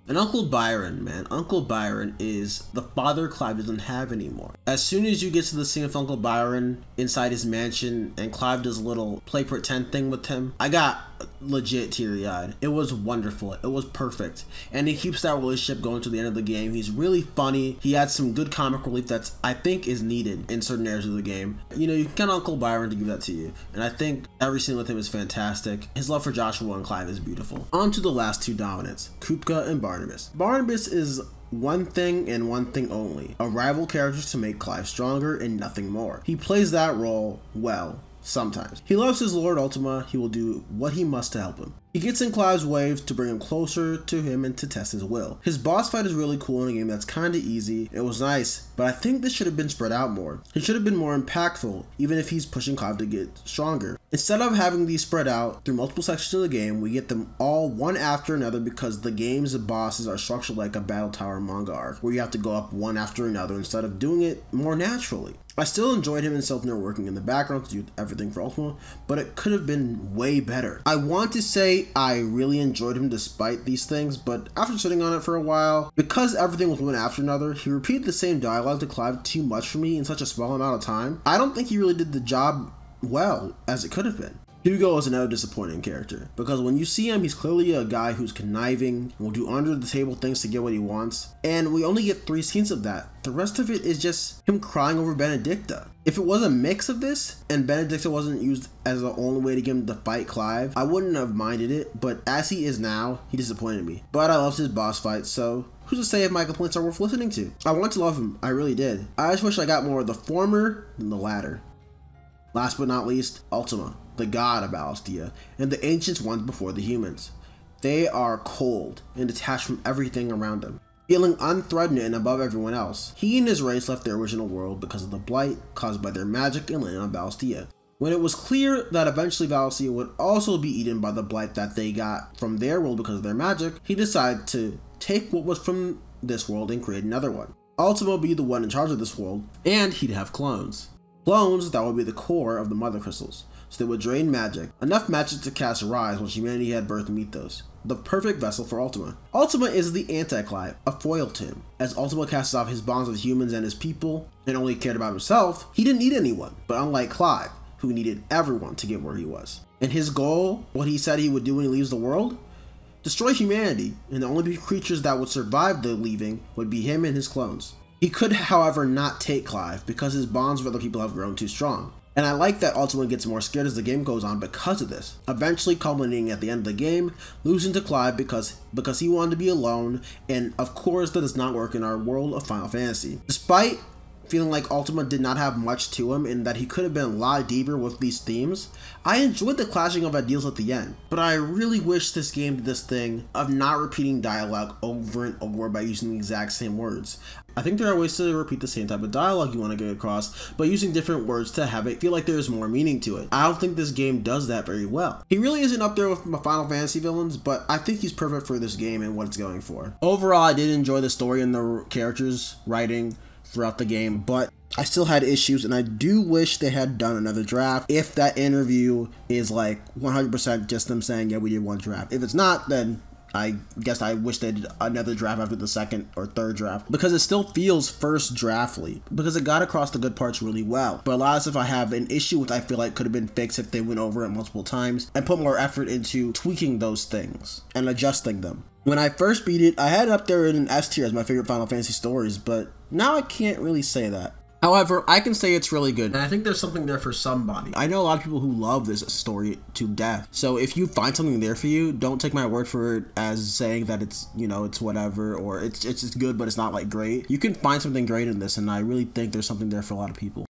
And Uncle Byron, man, Uncle Byron is the father Clive doesn't have anymore. As soon as you get to the scene of Uncle Byron inside his mansion and Clive does a little play pretend thing with him, I got legit teary-eyed. It was wonderful. It was perfect. And he keeps that relationship going to the end of the game. He's really funny. He adds some good comic relief that's, I think, is needed in certain areas of the game. You know, you can count on Uncle Byron to give that to you. And I think every scene with him is fantastic. His love for Joshua and Clive is beautiful. On to the last two dominants, Kupka and Barnabas. Barnabas is one thing and one thing only, a rival character to make Clive stronger and nothing more. He plays that role well. Sometimes. He loves his Lord Ultima. He will do what he must to help him. He gets in Clive's waves to bring him closer to him and to test his will. His boss fight is really cool in a game that's kinda easy. It was nice, but I think this should have been spread out more. He should have been more impactful, even if he's pushing Clive to get stronger. Instead of having these spread out through multiple sections of the game, we get them all one after another because the game's bosses are structured like a Battle Tower manga arc, where you have to go up one after another instead of doing it more naturally. I still enjoyed him and Selfner working in the background to do everything for Ultima, but it could have been way better. I want to say I really enjoyed him despite these things, but after sitting on it for a while, because everything was one after another, he repeated the same dialogue to Clive too much for me in such a small amount of time. I don't think he really did the job well as it could have been. Hugo is another disappointing character, because when you see him, he's clearly a guy who's conniving, will do under the table things to get what he wants, and we only get 3 scenes of that. The rest of it is just him crying over Benedicta. If it was a mix of this, and Benedicta wasn't used as the only way to get him to fight Clive, I wouldn't have minded it, but as he is now, he disappointed me. But I loved his boss fight, so who's to say if my complaints are worth listening to? I want to love him, I really did. I just wish I got more of the former than the latter. Last but not least, Ultima, the god of Balastia, and the ancient ones before the humans. They are cold and detached from everything around them, feeling unthreatened and above everyone else. He and his race left their original world because of the blight caused by their magic and landed on Balastia. When it was clear that eventually Balastia would also be eaten by the blight that they got from their world because of their magic, he decided to take what was from this world and create another one. Ultima would be the one in charge of this world, and he'd have clones. Clones that would be the core of the Mother Crystals, so they would drain magic, enough magic to cast Rise when humanity had birthed Mythos, the perfect vessel for Ultima. Ultima is the anti-Clive, a foil to him. As Ultima casts off his bonds with humans and his people, and only cared about himself, he didn't need anyone, but unlike Clive, who needed everyone to get where he was. And his goal, what he said he would do when he leaves the world? Destroy humanity, and the only creatures that would survive the leaving would be him and his clones. He could, however, not take Clive because his bonds with other people have grown too strong. And I like that Ultima gets more scared as the game goes on because of this, eventually culminating at the end of the game, losing to Clive because he wanted to be alone, and of course that does not work in our world of Final Fantasy. Despite feeling like Ultima did not have much to him and that he could have been a lot deeper with these themes, I enjoyed the clashing of ideals at the end, but I really wish this game did this thing of not repeating dialogue over and over by using the exact same words. I think there are ways to repeat the same type of dialogue you want to get across, but using different words to have it feel like there's more meaning to it. I don't think this game does that very well. He really isn't up there with my Final Fantasy villains, but I think he's perfect for this game and what it's going for. Overall, I did enjoy the story and the characters' writing throughout the game, but I still had issues, and I do wish they had done another draft if that interview is like 100% just them saying, yeah, we did one draft. If it's not, then I guess I wish they did another draft after the second or third draft, because it still feels first draftly, because it got across the good parts really well. But a lot of stuff I have an issue with, I feel like could have been fixed if they went over it multiple times and put more effort into tweaking those things and adjusting them. When I first beat it, I had it up there in an S tier as my favorite Final Fantasy stories, but now I can't really say that. However, I can say it's really good, and I think there's something there for somebody. I know a lot of people who love this story to death, so if you find something there for you, don't take my word for it as saying that it's, you know, it's whatever, or it's just good but it's not like great. You can find something great in this, and I really think there's something there for a lot of people.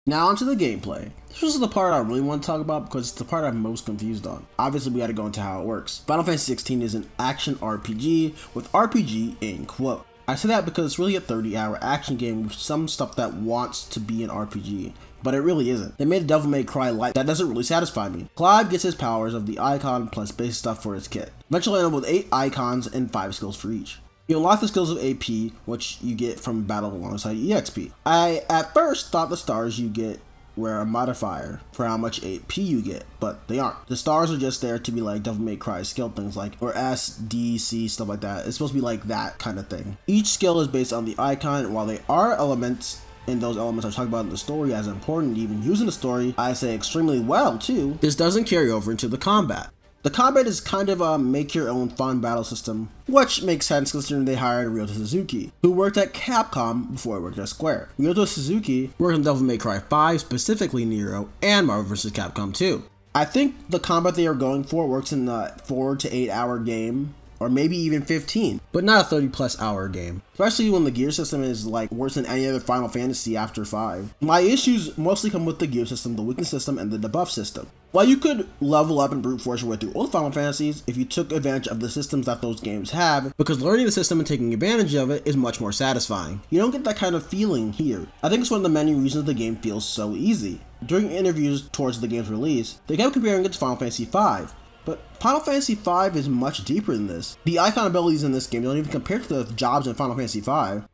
Now onto the gameplay. This was the part I really want to talk about because it's the part I'm most confused on. Obviously, we got to go into how it works. Final Fantasy XVI is an action RPG with RPG in quote. I say that because it's really a 30-hour action game with some stuff that wants to be an RPG, but it really isn't. They made a Devil May Cry light that doesn't really satisfy me. Clive gets his powers of the icon plus basic stuff for his kit. Eventually end up with 8 icons and 5 skills for each. You unlock the skills of AP, which you get from battle alongside EXP. I at first thought the stars you get were a modifier for how much AP you get, but they aren't. The stars are just there to be like Devil May Cry skill things like, or S, D, C, stuff like that. It's supposed to be like that kind of thing. Each skill is based on the icon, and while they are elements, and those elements are talked about in the story as important, even using the story, I say extremely well too, this doesn't carry over into the combat. The combat is kind of a make-your-own fun battle system, which makes sense considering they hired Ryota Suzuki, who worked at Capcom before he worked at Square. Ryota Suzuki worked on Devil May Cry 5, specifically Nero, and Marvel vs. Capcom 2. I think the combat they are going for works in the 4 to 8 hour game, or maybe even 15, but not a 30+ hour game. Especially when the gear system is like worse than any other Final Fantasy after 5. My issues mostly come with the gear system, the weakness system, and the debuff system. While you could level up and brute force your way through all Final Fantasies if you took advantage of the systems that those games have, because learning the system and taking advantage of it is much more satisfying. You don't get that kind of feeling here. I think it's one of the many reasons the game feels so easy. During interviews towards the game's release, they kept comparing it to Final Fantasy V. But Final Fantasy V is much deeper than this. The icon abilities in this game don't even compare to the jobs in Final Fantasy V,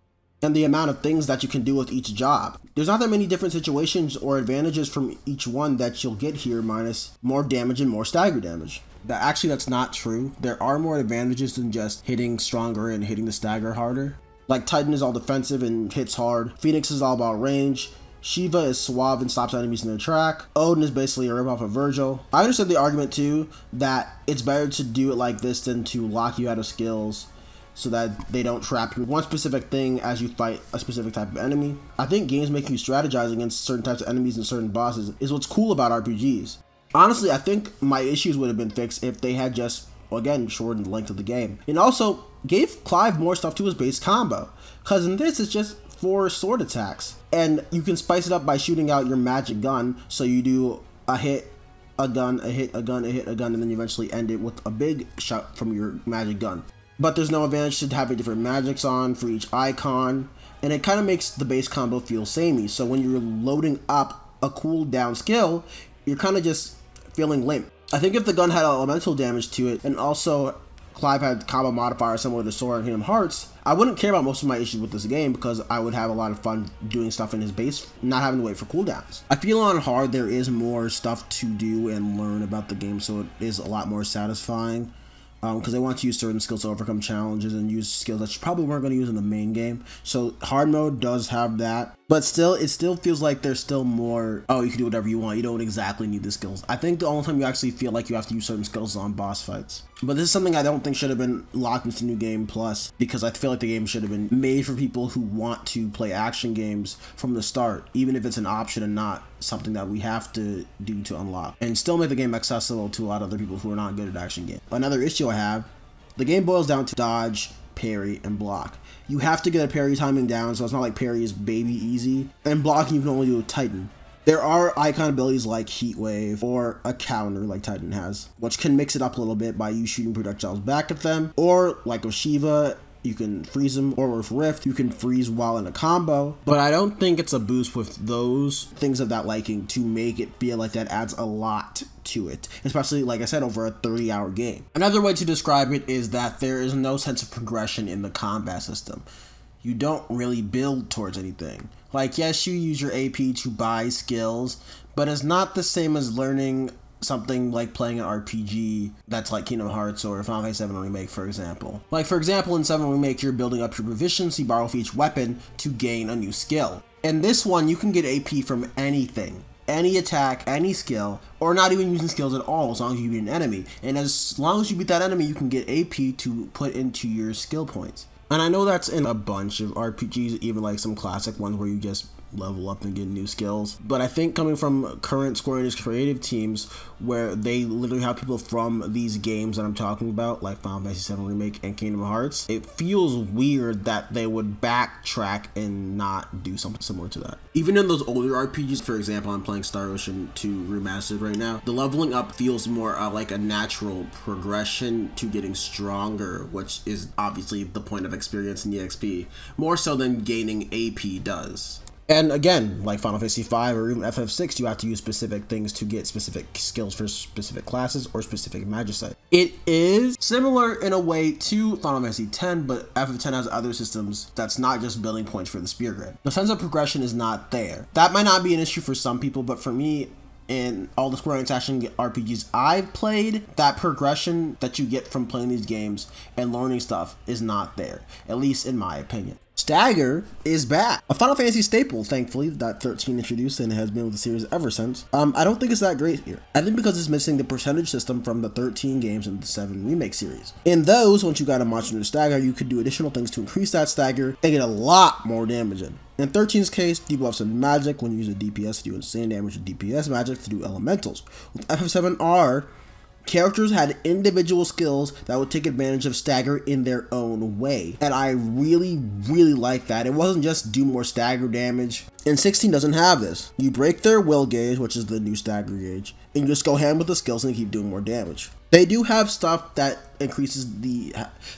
and the amount of things that you can do with each job. There's not that many different situations or advantages from each one that you'll get here, minus more damage and more stagger damage. That's not true. There are more advantages than just hitting stronger and hitting the stagger harder. Like Titan is all defensive and hits hard, Phoenix is all about range, Shiva is suave and stops enemies in their track. Odin is basically a ripoff of Virgil. I understand the argument too that it's better to do it like this than to lock you out of skills so that they don't trap you with one specific thing as you fight a specific type of enemy. I think games making you strategize against certain types of enemies and certain bosses is what's cool about RPGs. Honestly, I think my issues would have been fixed if they had just, again, shortened the length of the game. And also gave Clive more stuff to his base combo, because in this it's just 4 sword attacks. And you can spice it up by shooting out your magic gun, so you do a hit, a gun, a hit, a gun, a hit, a gun, and then you eventually end it with a big shot from your magic gun. But there's no advantage to having different magics on for each icon, and it kind of makes the base combo feel samey, so when you're loading up a cooldown skill, you're kind of just feeling limp. I think if the gun had elemental damage to it, and also Clive had combo modifier similar to Sora and Kingdom Hearts, I wouldn't care about most of my issues with this game because I would have a lot of fun doing stuff in his base, not having to wait for cooldowns. I feel on hard there is more stuff to do and learn about the game, so it is a lot more satisfying. Because they want to use certain skills to overcome challenges and use skills that you probably weren't going to use in the main game. So hard mode does have that. But still, it still feels like there's still more, oh, you can do whatever you want, you don't exactly need the skills. I think the only time you actually feel like you have to use certain skills is on boss fights. But this is something I don't think should have been locked into New Game Plus, because I feel like the game should have been made for people who want to play action games from the start, even if it's an option and not something that we have to do to unlock, and still make the game accessible to a lot of other people who are not good at action games. Another issue I have, the game boils down to dodge, parry, and block. You have to get a parry timing down, so it's not like parry is baby easy, and blocking you can only do with Titan. There are icon abilities like Heat Wave or a counter like Titan has, which can mix it up a little bit by you shooting projectiles back at them, or like with Shiva, you can freeze them, or with Rift, you can freeze while in a combo. But I don't think it's a boost with those things of that liking to make it feel like that adds a lot to it, especially, like I said, over a 30-hour game. Another way to describe it is that there is no sense of progression in the combat system. You don't really build towards anything. Like, yes, you use your AP to buy skills, but it's not the same as learning something like playing an RPG that's like Kingdom Hearts or Final Fantasy VII Remake, for example. Like, for example, in 7 Remake, you're building up your proficiency bar with each weapon to gain a new skill. In this one, you can get AP from anything. Any attack, any skill, or not even using skills at all as long as you beat an enemy. And as long as you beat that enemy, you can get AP to put into your skill points. And I know that's in a bunch of RPGs, even like some classic ones where you just level up and get new skills. But I think coming from current Square Enix creative teams, where they literally have people from these games that I'm talking about, like Final Fantasy VII Remake and Kingdom Hearts, it feels weird that they would backtrack and not do something similar to that. Even in those older RPGs, for example, I'm playing Star Ocean 2 Remastered right now, the leveling up feels more like a natural progression to getting stronger, which is obviously the point of experience in EXP, more so than gaining AP does. And again, like Final Fantasy V or even FF6, you have to use specific things to get specific skills for specific classes or specific magicite. It is similar in a way to Final Fantasy X, but FF10 has other systems that's not just building points for the Spear Grid. The sense of progression is not there. That might not be an issue for some people, but for me, in all the Square Enix action RPGs I've played, that progression that you get from playing these games and learning stuff is not there, at least in my opinion. Stagger is back. A Final Fantasy staple, thankfully, that 13 introduced and has been with the series ever since. I don't think it's that great here. I think because it's missing the percentage system from the 13 games in the 7 Remake series. In those, once you got a monster to stagger, you could do additional things to increase that stagger and get a lot more damage in. In 13's case, debuffs and magic when you use a DPS to do insane damage and DPS magic to do elementals. With FF7R, characters had individual skills that would take advantage of stagger in their own way. And I really like that. It wasn't just do more stagger damage. And 16 doesn't have this. You break their will gauge, which is the new stagger gauge, and you just go hand with the skills and keep doing more damage. They do have stuff that increases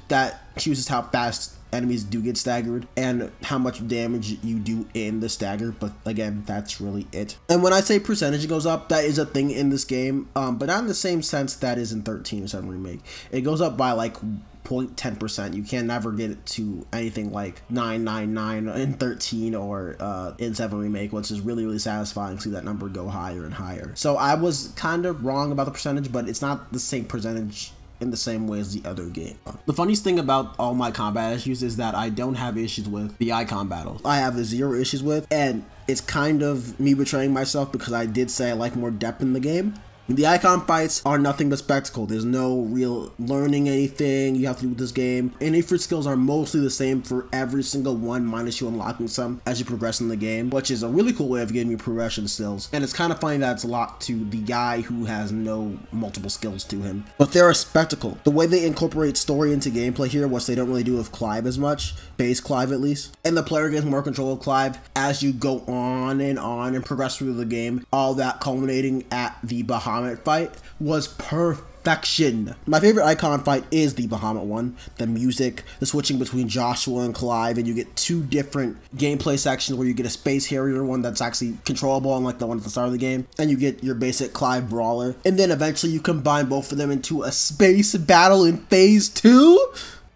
that chooses how fast enemies do get staggered and how much damage you do in the stagger, but again, that's really it. And when I say percentage goes up, that is a thing in this game, but not in the same sense that is in 13 or 7 Remake. It goes up by like 0.10%. You can never get it to anything like 999 in 13 or in 7 Remake, which is really satisfying to see that number go higher and higher. So I was kind of wrong about the percentage, but it's not the same percentage in the same way as the other game. The funniest thing about all my combat issues is that I don't have issues with the icon battles. I have 0 issues with, and it's kind of me betraying myself because I did say I like more depth in the game. The icon fights are nothing but spectacle. There's no real learning anything you have to do with this game. And if your skills are mostly the same for every single one, minus you unlocking some as you progress in the game, which is a really cool way of getting your progression skills. And it's kind of funny that it's locked to the guy who has no multiple skills to him. But they're a spectacle. The way they incorporate story into gameplay here, which they don't really do with Clive as much, base Clive at least, and the player gets more control of Clive as you go on and progress through the game, all that culminating at the Bahamut fight was perfection. My favorite icon fight is the Bahamut one. The music, the switching between Joshua and Clive, and you get 2 different gameplay sections where you get a Space Harrier one that's actually controllable, unlike the one at the start of the game, and you get your basic Clive brawler, and then eventually you combine both of them into a space battle in phase 2.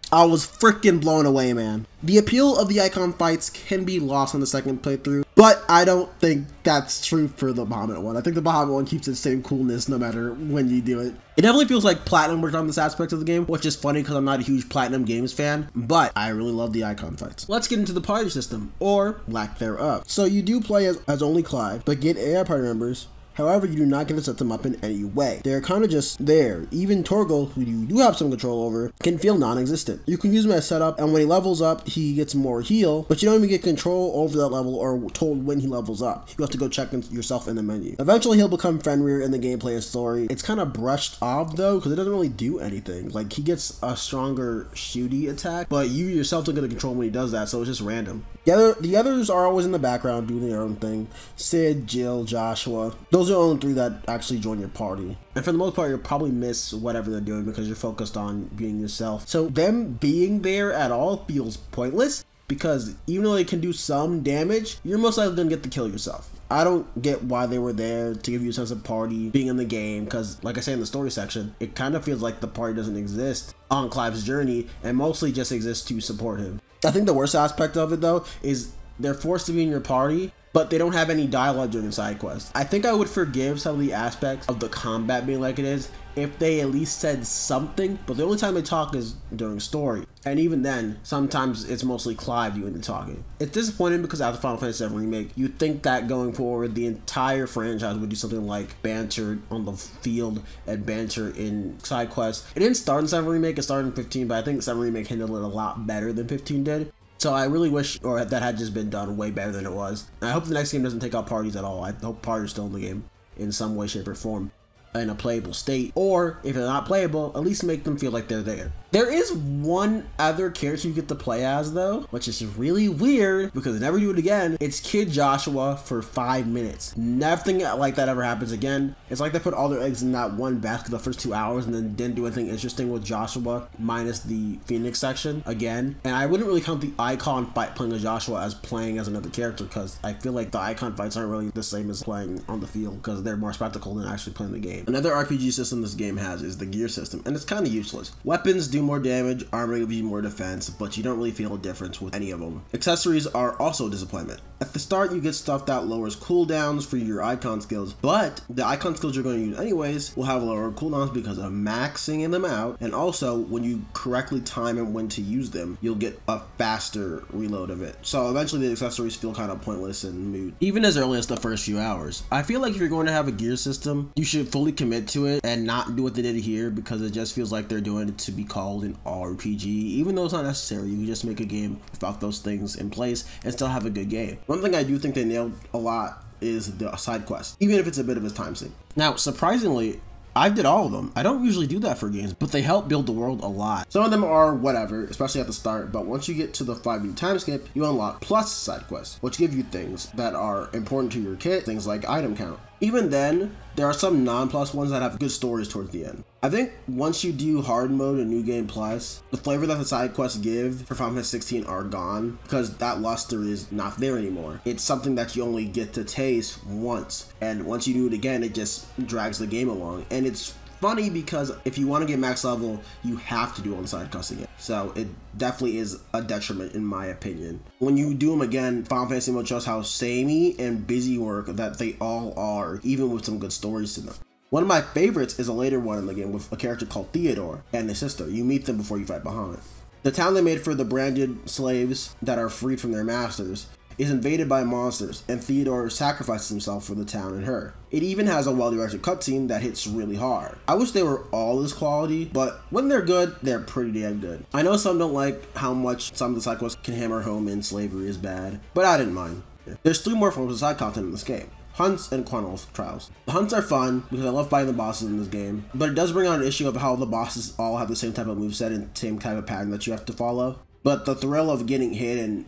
I was freaking blown away, man. The appeal of the icon fights can be lost on the second playthrough, but I don't think that's true for the Bahamut one. I think the Bahamut one keeps its same coolness no matter when you do it. It definitely feels like Platinum worked on this aspect of the game, which is funny because I'm not a huge Platinum Games fan, but I really love the icon fights. Let's get into the party system, or lack thereof. So you do play as only Clive, but get AI party members. However, you do not get to set them up in any way. They're kind of just there. Even Torgal, who you do have some control over, can feel non-existent. You can use him as setup, and when he levels up, he gets more heal, but you don't even get control over that level or told when he levels up. You have to go check yourself in the menu. Eventually, he'll become friendlier in the gameplay and story. It's kind of brushed off, though, because it doesn't really do anything. Like, he gets a stronger shooty attack, but you yourself don't get to control when he does that, so it's just random. The others are always in the background doing their own thing. Sid, Jill, Joshua. Those are the only 3 that actually join your party. And for the most part, you'll probably miss whatever they're doing because you're focused on being yourself. So them being there at all feels pointless because even though they can do some damage, you're most likely going to get to kill yourself. I don't get why they were there to give you a sense of party being in the game because, like I say in the story section, it kind of feels like the party doesn't exist on Clive's journey and mostly just exists to support him. I think the worst aspect of it, though, is they're forced to be in your party, but they don't have any dialogue during side quests. I think I would forgive some of the aspects of the combat being like it is if they at least said something, but the only time they talk is during story. And even then, sometimes it's mostly Clive doing the talking. It's disappointing because after Final Fantasy VII Remake, you'd think that going forward, the entire franchise would do something like banter on the field and banter in side quests. It didn't start in 7 Remake, it started in 15, but I think 7 Remake handled it a lot better than 15 did. So I really wish that had just been done way better than it was. And I hope the next game doesn't take out parties at all. I hope parties are still in the game in some way, shape, or form in a playable state. Or if they're not playable, at least make them feel like they're there. There is one other character you get to play as though, which is really weird because they never do it again. It's Kid Joshua for 5 minutes. Nothing like that ever happens again. It's like they put all their eggs in that one basket the first 2 hours and then didn't do anything interesting with Joshua minus the Phoenix section again. And I wouldn't really count the icon fight playing as Joshua as playing as another character because I feel like the icon fights aren't really the same as playing on the field because they're more spectacle than actually playing the game. Another RPG system this game has is the gear system, and it's kind of useless. Weapons do more damage, armor gives you more defense, but you don't really feel a difference with any of them. Accessories are also a disappointment. At the start, you get stuff that lowers cooldowns for your icon skills, but the icon skills you're going to use anyways will have lower cooldowns because of maxing them out, and also when you correctly time and when to use them, you'll get a faster reload of it. So eventually the accessories feel kind of pointless and moot, even as early as the first few hours. I feel like if you're going to have a gear system, you should fully commit to it and not do what they did here because it just feels like they're doing it to be called an RPG, even though it's not necessary. You can just make a game without those things in place and still have a good game. One thing I do think they nailed a lot is the side quest, even if it's a bit of a time sink. Now, surprisingly, I did all of them. I don't usually do that for games, but they help build the world a lot. Some of them are whatever, especially at the start, but once you get to the 5-minute time skip, you unlock plus side quests, which give you things that are important to your kit, things like item count. Even then, there are some non-plus ones that have good stories towards the end. I think once you do hard mode and New Game Plus, the flavor that the side quests give for Final Fantasy 16 are gone because that luster is not there anymore. It's something that you only get to taste once, and once you do it again, it just drags the game along. And it's funny because if you want to get max level, you have to do all the side quests again. So it definitely is a detriment in my opinion. When you do them again, Final Fantasy mode shows how samey and busy work that they all are, even with some good stories to them. One of my favorites is a later one in the game with a character called Theodore and his sister. You meet them before you fight Bahamut. The town they made for the branded slaves that are freed from their masters is invaded by monsters, and Theodore sacrifices himself for the town and her. It even has a well-directed cutscene that hits really hard. I wish they were all this quality, but when they're good, they're pretty damn good. I know some don't like how much some of the side quests can hammer home in slavery is bad, but I didn't mind. There's 3 more forms of side content in this game: hunts and Quantum trials. The hunts are fun because I love fighting the bosses in this game, but it does bring on an issue of how the bosses all have the same type of moveset and same type of pattern that you have to follow. But the thrill of getting hit and,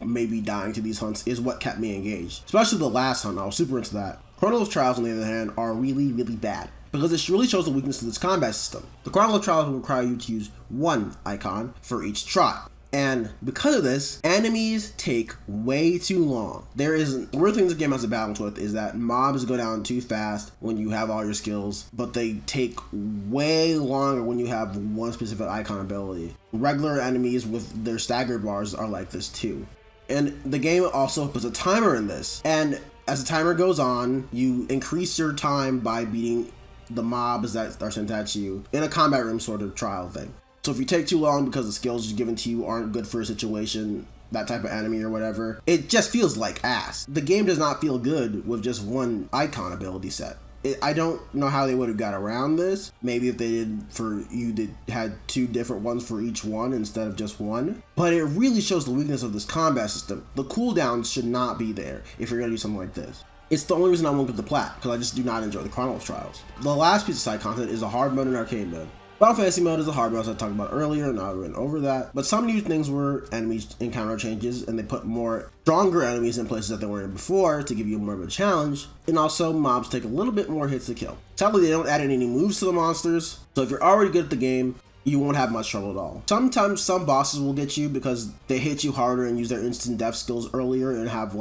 maybe dying to these hunts is what kept me engaged. Especially the last hunt, I was super into that. Chrono's Trials, on the other hand, are really, really bad because it really shows the weakness of this combat system. The Chrono Trials will require you to use 1 icon for each trot. And because of this, enemies take way too long. One thing the game has a balance with is that mobs go down too fast when you have all your skills, but they take way longer when you have one specific icon ability. Regular enemies with their stagger bars are like this too. And the game also puts a timer in this. And as the timer goes on, you increase your time by beating the mobs that are sent at you in a combat room sort of trial thing. So if you take too long because the skills given to you aren't good for a situation, that type of enemy or whatever, it just feels like ass. The game does not feel good with just one icon ability set. I don't know how they would have got around this. Maybe if they had two different ones for each one instead of just one. But it really shows the weakness of this combat system. The cooldowns should not be there if you're gonna do something like this. It's the only reason I won't get the plat, because I just do not enjoy the Chrono of Trials. The last piece of side content is a hard mode and arcade mode. Final Fantasy mode is a hard mode, as I talked about earlier, and I went over that. But some new things were enemies encounter changes, and they put more stronger enemies in places that they weren't in before to give you more of a challenge. And also, mobs take a little bit more hits to kill. Sadly, they don't add any moves to the monsters, so if you're already good at the game, you won't have much trouble at all. Sometimes some bosses will get you because they hit you harder and use their instant death skills earlier and have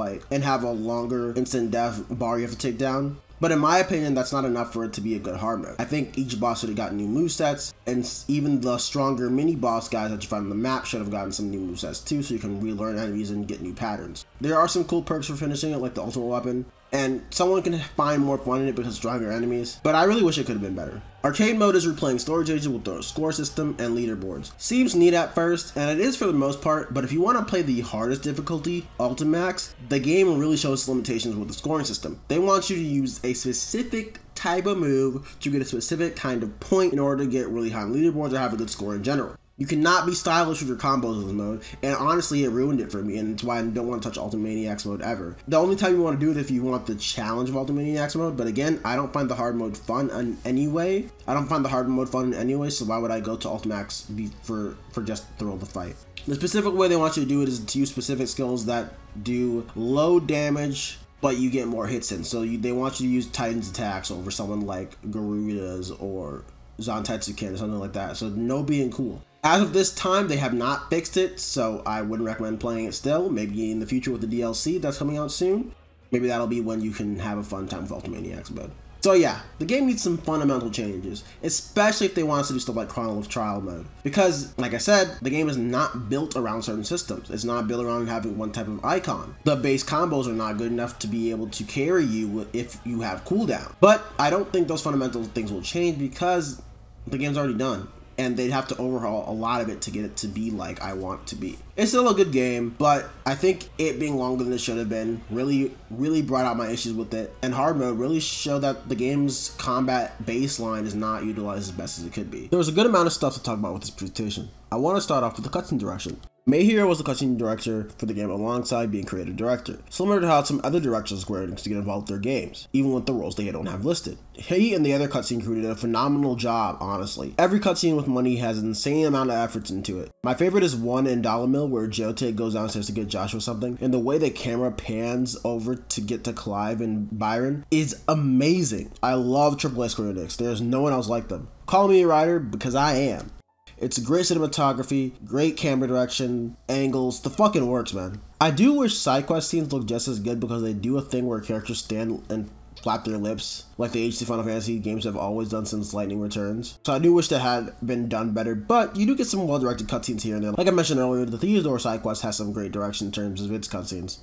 a longer instant death bar you have to take down. But in my opinion, that's not enough for it to be a good hard mode. I think each boss should have gotten new movesets, and even the stronger mini boss guys that you find on the map should have gotten some new movesets too, so you can relearn enemies and get new patterns. There are some cool perks for finishing it, like the ultimate weapon, and someone can find more fun in it because of stronger enemies, but I really wish it could have been better. Arcade mode is replaying story stages with the score system and leaderboards. Seems neat at first, and it is for the most part, but if you want to play the hardest difficulty, Ultimax, the game really shows its limitations with the scoring system. They want you to use a specific type of move to get a specific kind of point in order to get really high on leaderboards or have a good score in general. You cannot be stylish with your combos in this mode, and honestly it ruined it for me, and it's why I don't want to touch Ultimaniacs mode ever. The only time you want to do it if you want the challenge of Ultimaniacs mode, but again, I don't find the hard mode fun in any way. So why would I go to Ultimax for just the thrill of the fight? The specific way they want you to do it is to use specific skills that do low damage, but you get more hits in. So they want you to use Titan's attacks over someone like Garuda's or Zantetsuken or something like that. So no being cool. As of this time, they have not fixed it, so I wouldn't recommend playing it still. Maybe in the future with the DLC that's coming out soon. Maybe that'll be when you can have a fun time with Ultimaniacs mode. So yeah, the game needs some fundamental changes, especially if they want us to do stuff like Chrono of Trial mode. Because, like I said, the game is not built around certain systems. It's not built around having one type of icon. The base combos are not good enough to be able to carry you if you have cooldown. But I don't think those fundamental things will change because the game's already done, and they'd have to overhaul a lot of it to get it to be like I want it to be. It's still a good game, but I think it being longer than it should have been really brought out my issues with it, and hard mode really showed that the game's combat baseline is not utilized as best as it could be. There was a good amount of stuff to talk about with this presentation. I want to start off with the cutscene direction. Mayhiro was the cutscene director for the game alongside being creative director, similar to how some other directors of Square Enix to get involved with their games, even with the roles they don't have listed. He and the other cutscene crew did a phenomenal job, honestly. Every cutscene with money has an insane amount of efforts into it. My favorite is one in Dollar where Jote goes downstairs to get Joshua something, and the way the camera pans over to get to Clive and Byron is amazing. I love AAA Square Enix. There's no one else like them. Call me a writer because I am. It's great cinematography, great camera direction, angles, the fucking works, man. I do wish side quest scenes look just as good because they do a thing where characters stand and flap their lips, like the HD Final Fantasy games have always done since Lightning Returns. So I do wish that had been done better, but you do get some well-directed cutscenes here and there. Like I mentioned earlier, the Theodore side quest has some great direction in terms of its cutscenes.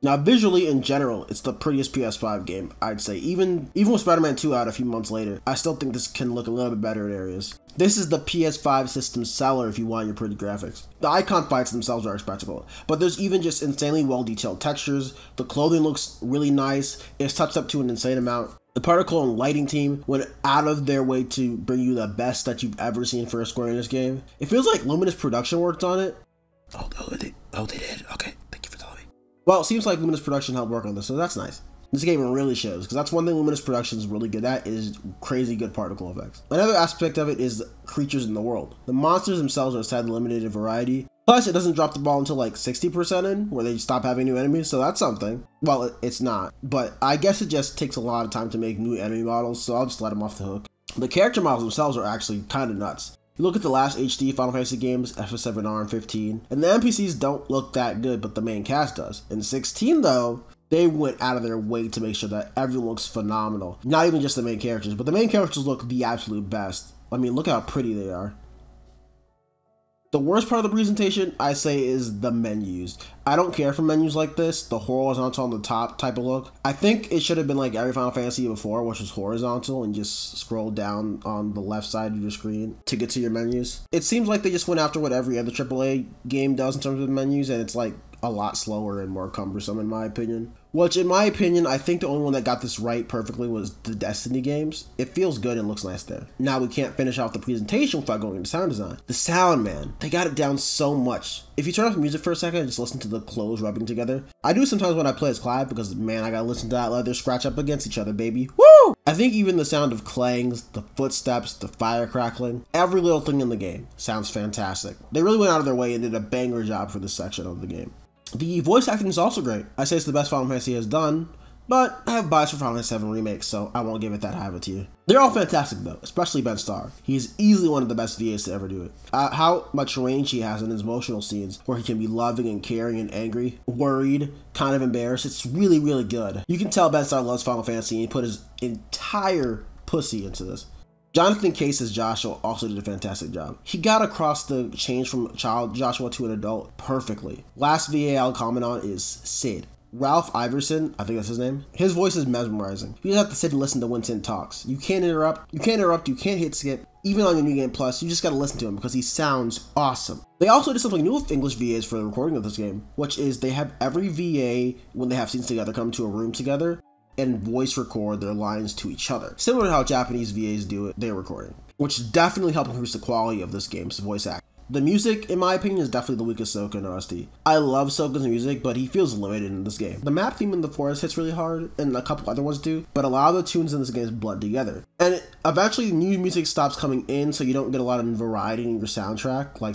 Now, visually, in general, it's the prettiest PS5 game, I'd say. Even with Spider-Man 2 out a few months later, I still think this can look a little bit better in areas. This is the PS5 system's seller if you want your pretty graphics. The icon fights themselves are a spectacle, but there's even just insanely well-detailed textures, the clothing looks really nice, it's touched up to an insane amount. The particle and lighting team went out of their way to bring you the best that you've ever seen for a Square Enix game. It feels like Luminous Production worked on it. Oh, they did? Okay, thank you for telling me. Well, it seems like Luminous Production helped work on this, so that's nice. This game really shows, because that's one thing Luminous Production is really good at, is crazy good particle effects. Another aspect of it is creatures in the world. The monsters themselves are sadly limited in variety, plus it doesn't drop the ball until like 60% in, where they stop having new enemies, so that's something. Well, it's not, but I guess it just takes a lot of time to make new enemy models, so I'll just let them off the hook. The character models themselves are actually kind of nuts. You look at the last HD Final Fantasy games, FF7R and 15, and the NPCs don't look that good, but the main cast does. In 16 though, they went out of their way to make sure that everyone looks phenomenal. Not even just the main characters, but the main characters look the absolute best. I mean, look how pretty they are. The worst part of the presentation, I say, is the menus. I don't care for menus like this, the horizontal on the top type of look. I think it should have been like every Final Fantasy before, which was horizontal and just scroll down on the left side of your screen to get to your menus. It seems like they just went after what every other AAA game does in terms of menus, and it's like a lot slower and more cumbersome in my opinion. Which, in my opinion, I think the only one that got this right perfectly was the Destiny games. It feels good and looks nice there. Now, we can't finish off the presentation without going into sound design. The sound, man. They got it down so much. If you turn off the music for a second and just listen to the clothes rubbing together. I do sometimes when I play as Clive because, man, I gotta listen to that leather scratch up against each other, baby. Woo! I think even the sound of clangs, the footsteps, the fire crackling, every little thing in the game sounds fantastic. They really went out of their way and did a banger job for this section of the game. The voice acting is also great. I say it's the best Final Fantasy has done, but I have bias for Final Fantasy VII Remake, so I won't give it that high of a tier. They're all fantastic though, especially Ben Starr. He's easily one of the best VAs to ever do it. How much range he has in his emotional scenes, where he can be loving and caring and angry, worried, kind of embarrassed, it's really, really good. You can tell Ben Starr loves Final Fantasy and he put his entire pussy into this. Jonathan Case as Joshua also did a fantastic job. He got across the change from child Joshua to an adult perfectly. Last VA I'll comment on is Sid. Ralph Iverson, I think that's his name. His voice is mesmerizing. You just have to sit and listen to when Sid talks. You can't interrupt, you can't hit skip. Even on your New Game Plus, you just gotta listen to him because he sounds awesome. They also did something new with English VAs for the recording of this game, which is they have every VA, when they have scenes together, come to a room together and voice record their lines to each other. Similar to how Japanese VAs do it, they're recording, which definitely helped increase the quality of this game's voice acting. The music, in my opinion, is definitely the weakest Soka in OST. I love Soka's music, but he feels limited in this game. The map theme in the forest hits really hard, and a couple other ones do, but a lot of the tunes in this game blend together. And eventually, new music stops coming in, so you don't get a lot of variety in your soundtrack, like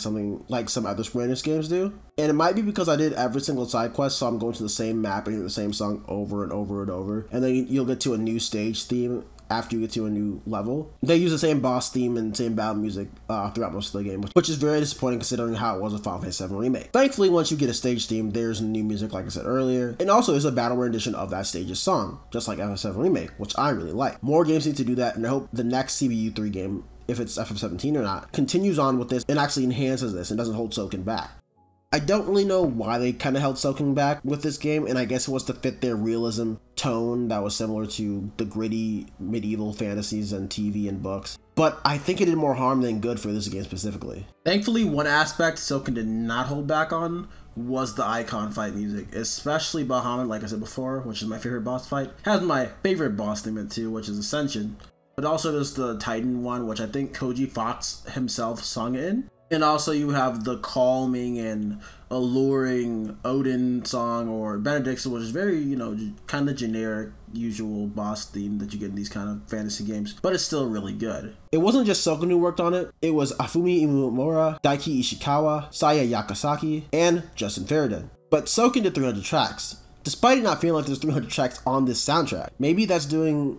some other Square Enix games do. And it might be because I did every single side quest, so I'm going to the same map and hear the same song over and over and over. And then you'll get to a new stage theme after you get to a new level. They use the same boss theme and same battle music throughout most of the game, which is very disappointing considering how it was with Final Fantasy VII Remake. Thankfully, once you get a stage theme, there's new music like I said earlier, and also there's a battle rendition of that stage's song, just like FF7 Remake, which I really like. More games need to do that, and I hope the next CBU3 game, if it's FF17 or not, continues on with this and actually enhances this and doesn't hold Soken back. I don't really know why they kind of held Soken back with this game, and I guess it was to fit their realism tone that was similar to the gritty medieval fantasies and TV and books. But I think it did more harm than good for this game specifically. Thankfully, one aspect Soken did not hold back on was the icon fight music, especially Bahamut, like I said before, which is my favorite boss fight. Has my favorite boss theme in too, which is Ascension. But also there's the Titan one, which I think Koji Fox himself sung it in. And also you have the calming and alluring Odin song or Benedict's, which is very, kind of generic, usual boss theme that you get in these kind of fantasy games, but it's still really good. It wasn't just Soken who worked on it, it was Afumi Imamura, Daiki Ishikawa, Saya Yakasaki, and Justin Faradin. But Soken did 300 tracks. Despite it not feeling like there's 300 tracks on this soundtrack. Maybe that's including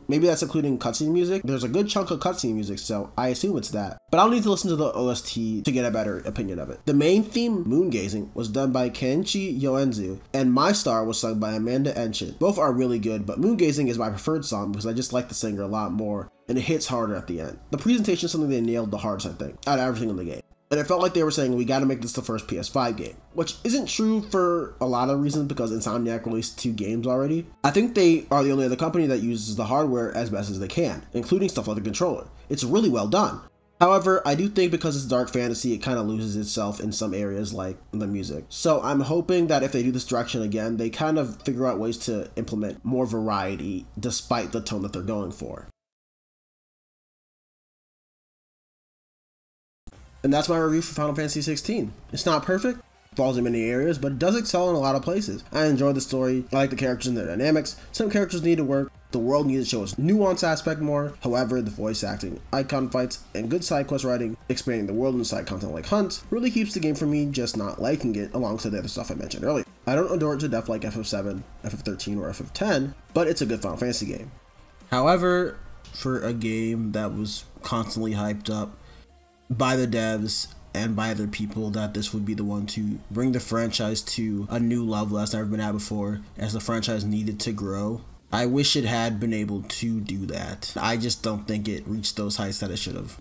cutscene music. There's a good chunk of cutscene music, so I assume it's that. But I'll need to listen to the OST to get a better opinion of it. The main theme, Moongazing, was done by Kenichi Yoenzu, and My Star was sung by Amanda Enchin. Both are really good, but Moongazing is my preferred song because I just like the singer a lot more, and it hits harder at the end. The presentation is something they nailed the hardest, I think, out of everything in the game. And it felt like they were saying, we gotta make this the first PS5 game. Which isn't true for a lot of reasons because Insomniac released 2 games already. I think they are the only other company that uses the hardware as best as they can, including stuff like the controller. It's really well done. However, I do think because it's dark fantasy, it kind of loses itself in some areas like the music. So I'm hoping that if they do this direction again, they kind of figure out ways to implement more variety despite the tone that they're going for. And that's my review for Final Fantasy XVI. It's not perfect, falls in many areas, but it does excel in a lot of places. I enjoy the story, I like the characters and their dynamics. Some characters need to work, the world needs to show its nuance aspect more. However, the voice acting, icon fights, and good side quest writing, expanding the world and side content like Hunt, really keeps the game from me just not liking it alongside the other stuff I mentioned earlier. I don't adore it to death like FF7, FF13, or FF10, but it's a good Final Fantasy game. However, for a game that was constantly hyped up, by the devs and by other people that this would be the one to bring the franchise to a new level that's never been at before, as the franchise needed to grow. I wish it had been able to do that. I just don't think it reached those heights that it should have.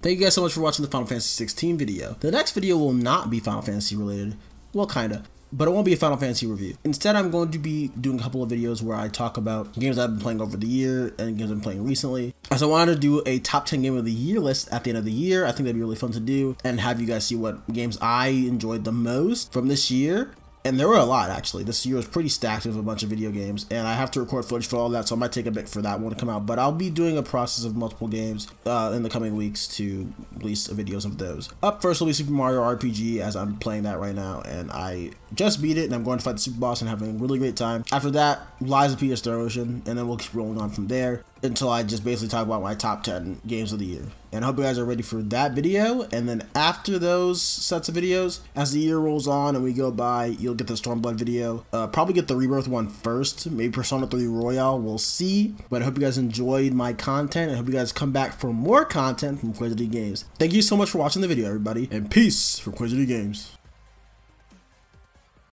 Thank you guys so much for watching the Final Fantasy 16 video. The next video will not be Final Fantasy related. Well, kinda. But it won't be a Final Fantasy review. Instead, I'm going to be doing a couple of videos where I talk about games I've been playing over the year and games I've been playing recently. As I wanted to do a top 10 game of the year list at the end of the year. I think that'd be really fun to do and have you guys see what games I enjoyed the most from this year. And there were a lot, actually. This year was pretty stacked with a bunch of video games, and I have to record footage for all that, so it might take a bit for that one to come out. But I'll be doing a process of multiple games in the coming weeks to release videos of those. Up first will be Super Mario RPG, as I'm playing that right now, and I just beat it, and I'm going to fight the Super Boss and having a really great time. After that, Lies of Peter Star Ocean, and then we'll keep rolling on from there until I just basically talk about my top 10 games of the year. And I hope you guys are ready for that video. And then after those sets of videos, as the year rolls on and we go by, you'll get the Stormblood video. Probably get the Rebirth one first, maybe Persona 3 Royale, we'll see. But I hope you guys enjoyed my content. I hope you guys come back for more content from Quizity Games. Thank you so much for watching the video, everybody, and peace from Quizity Games.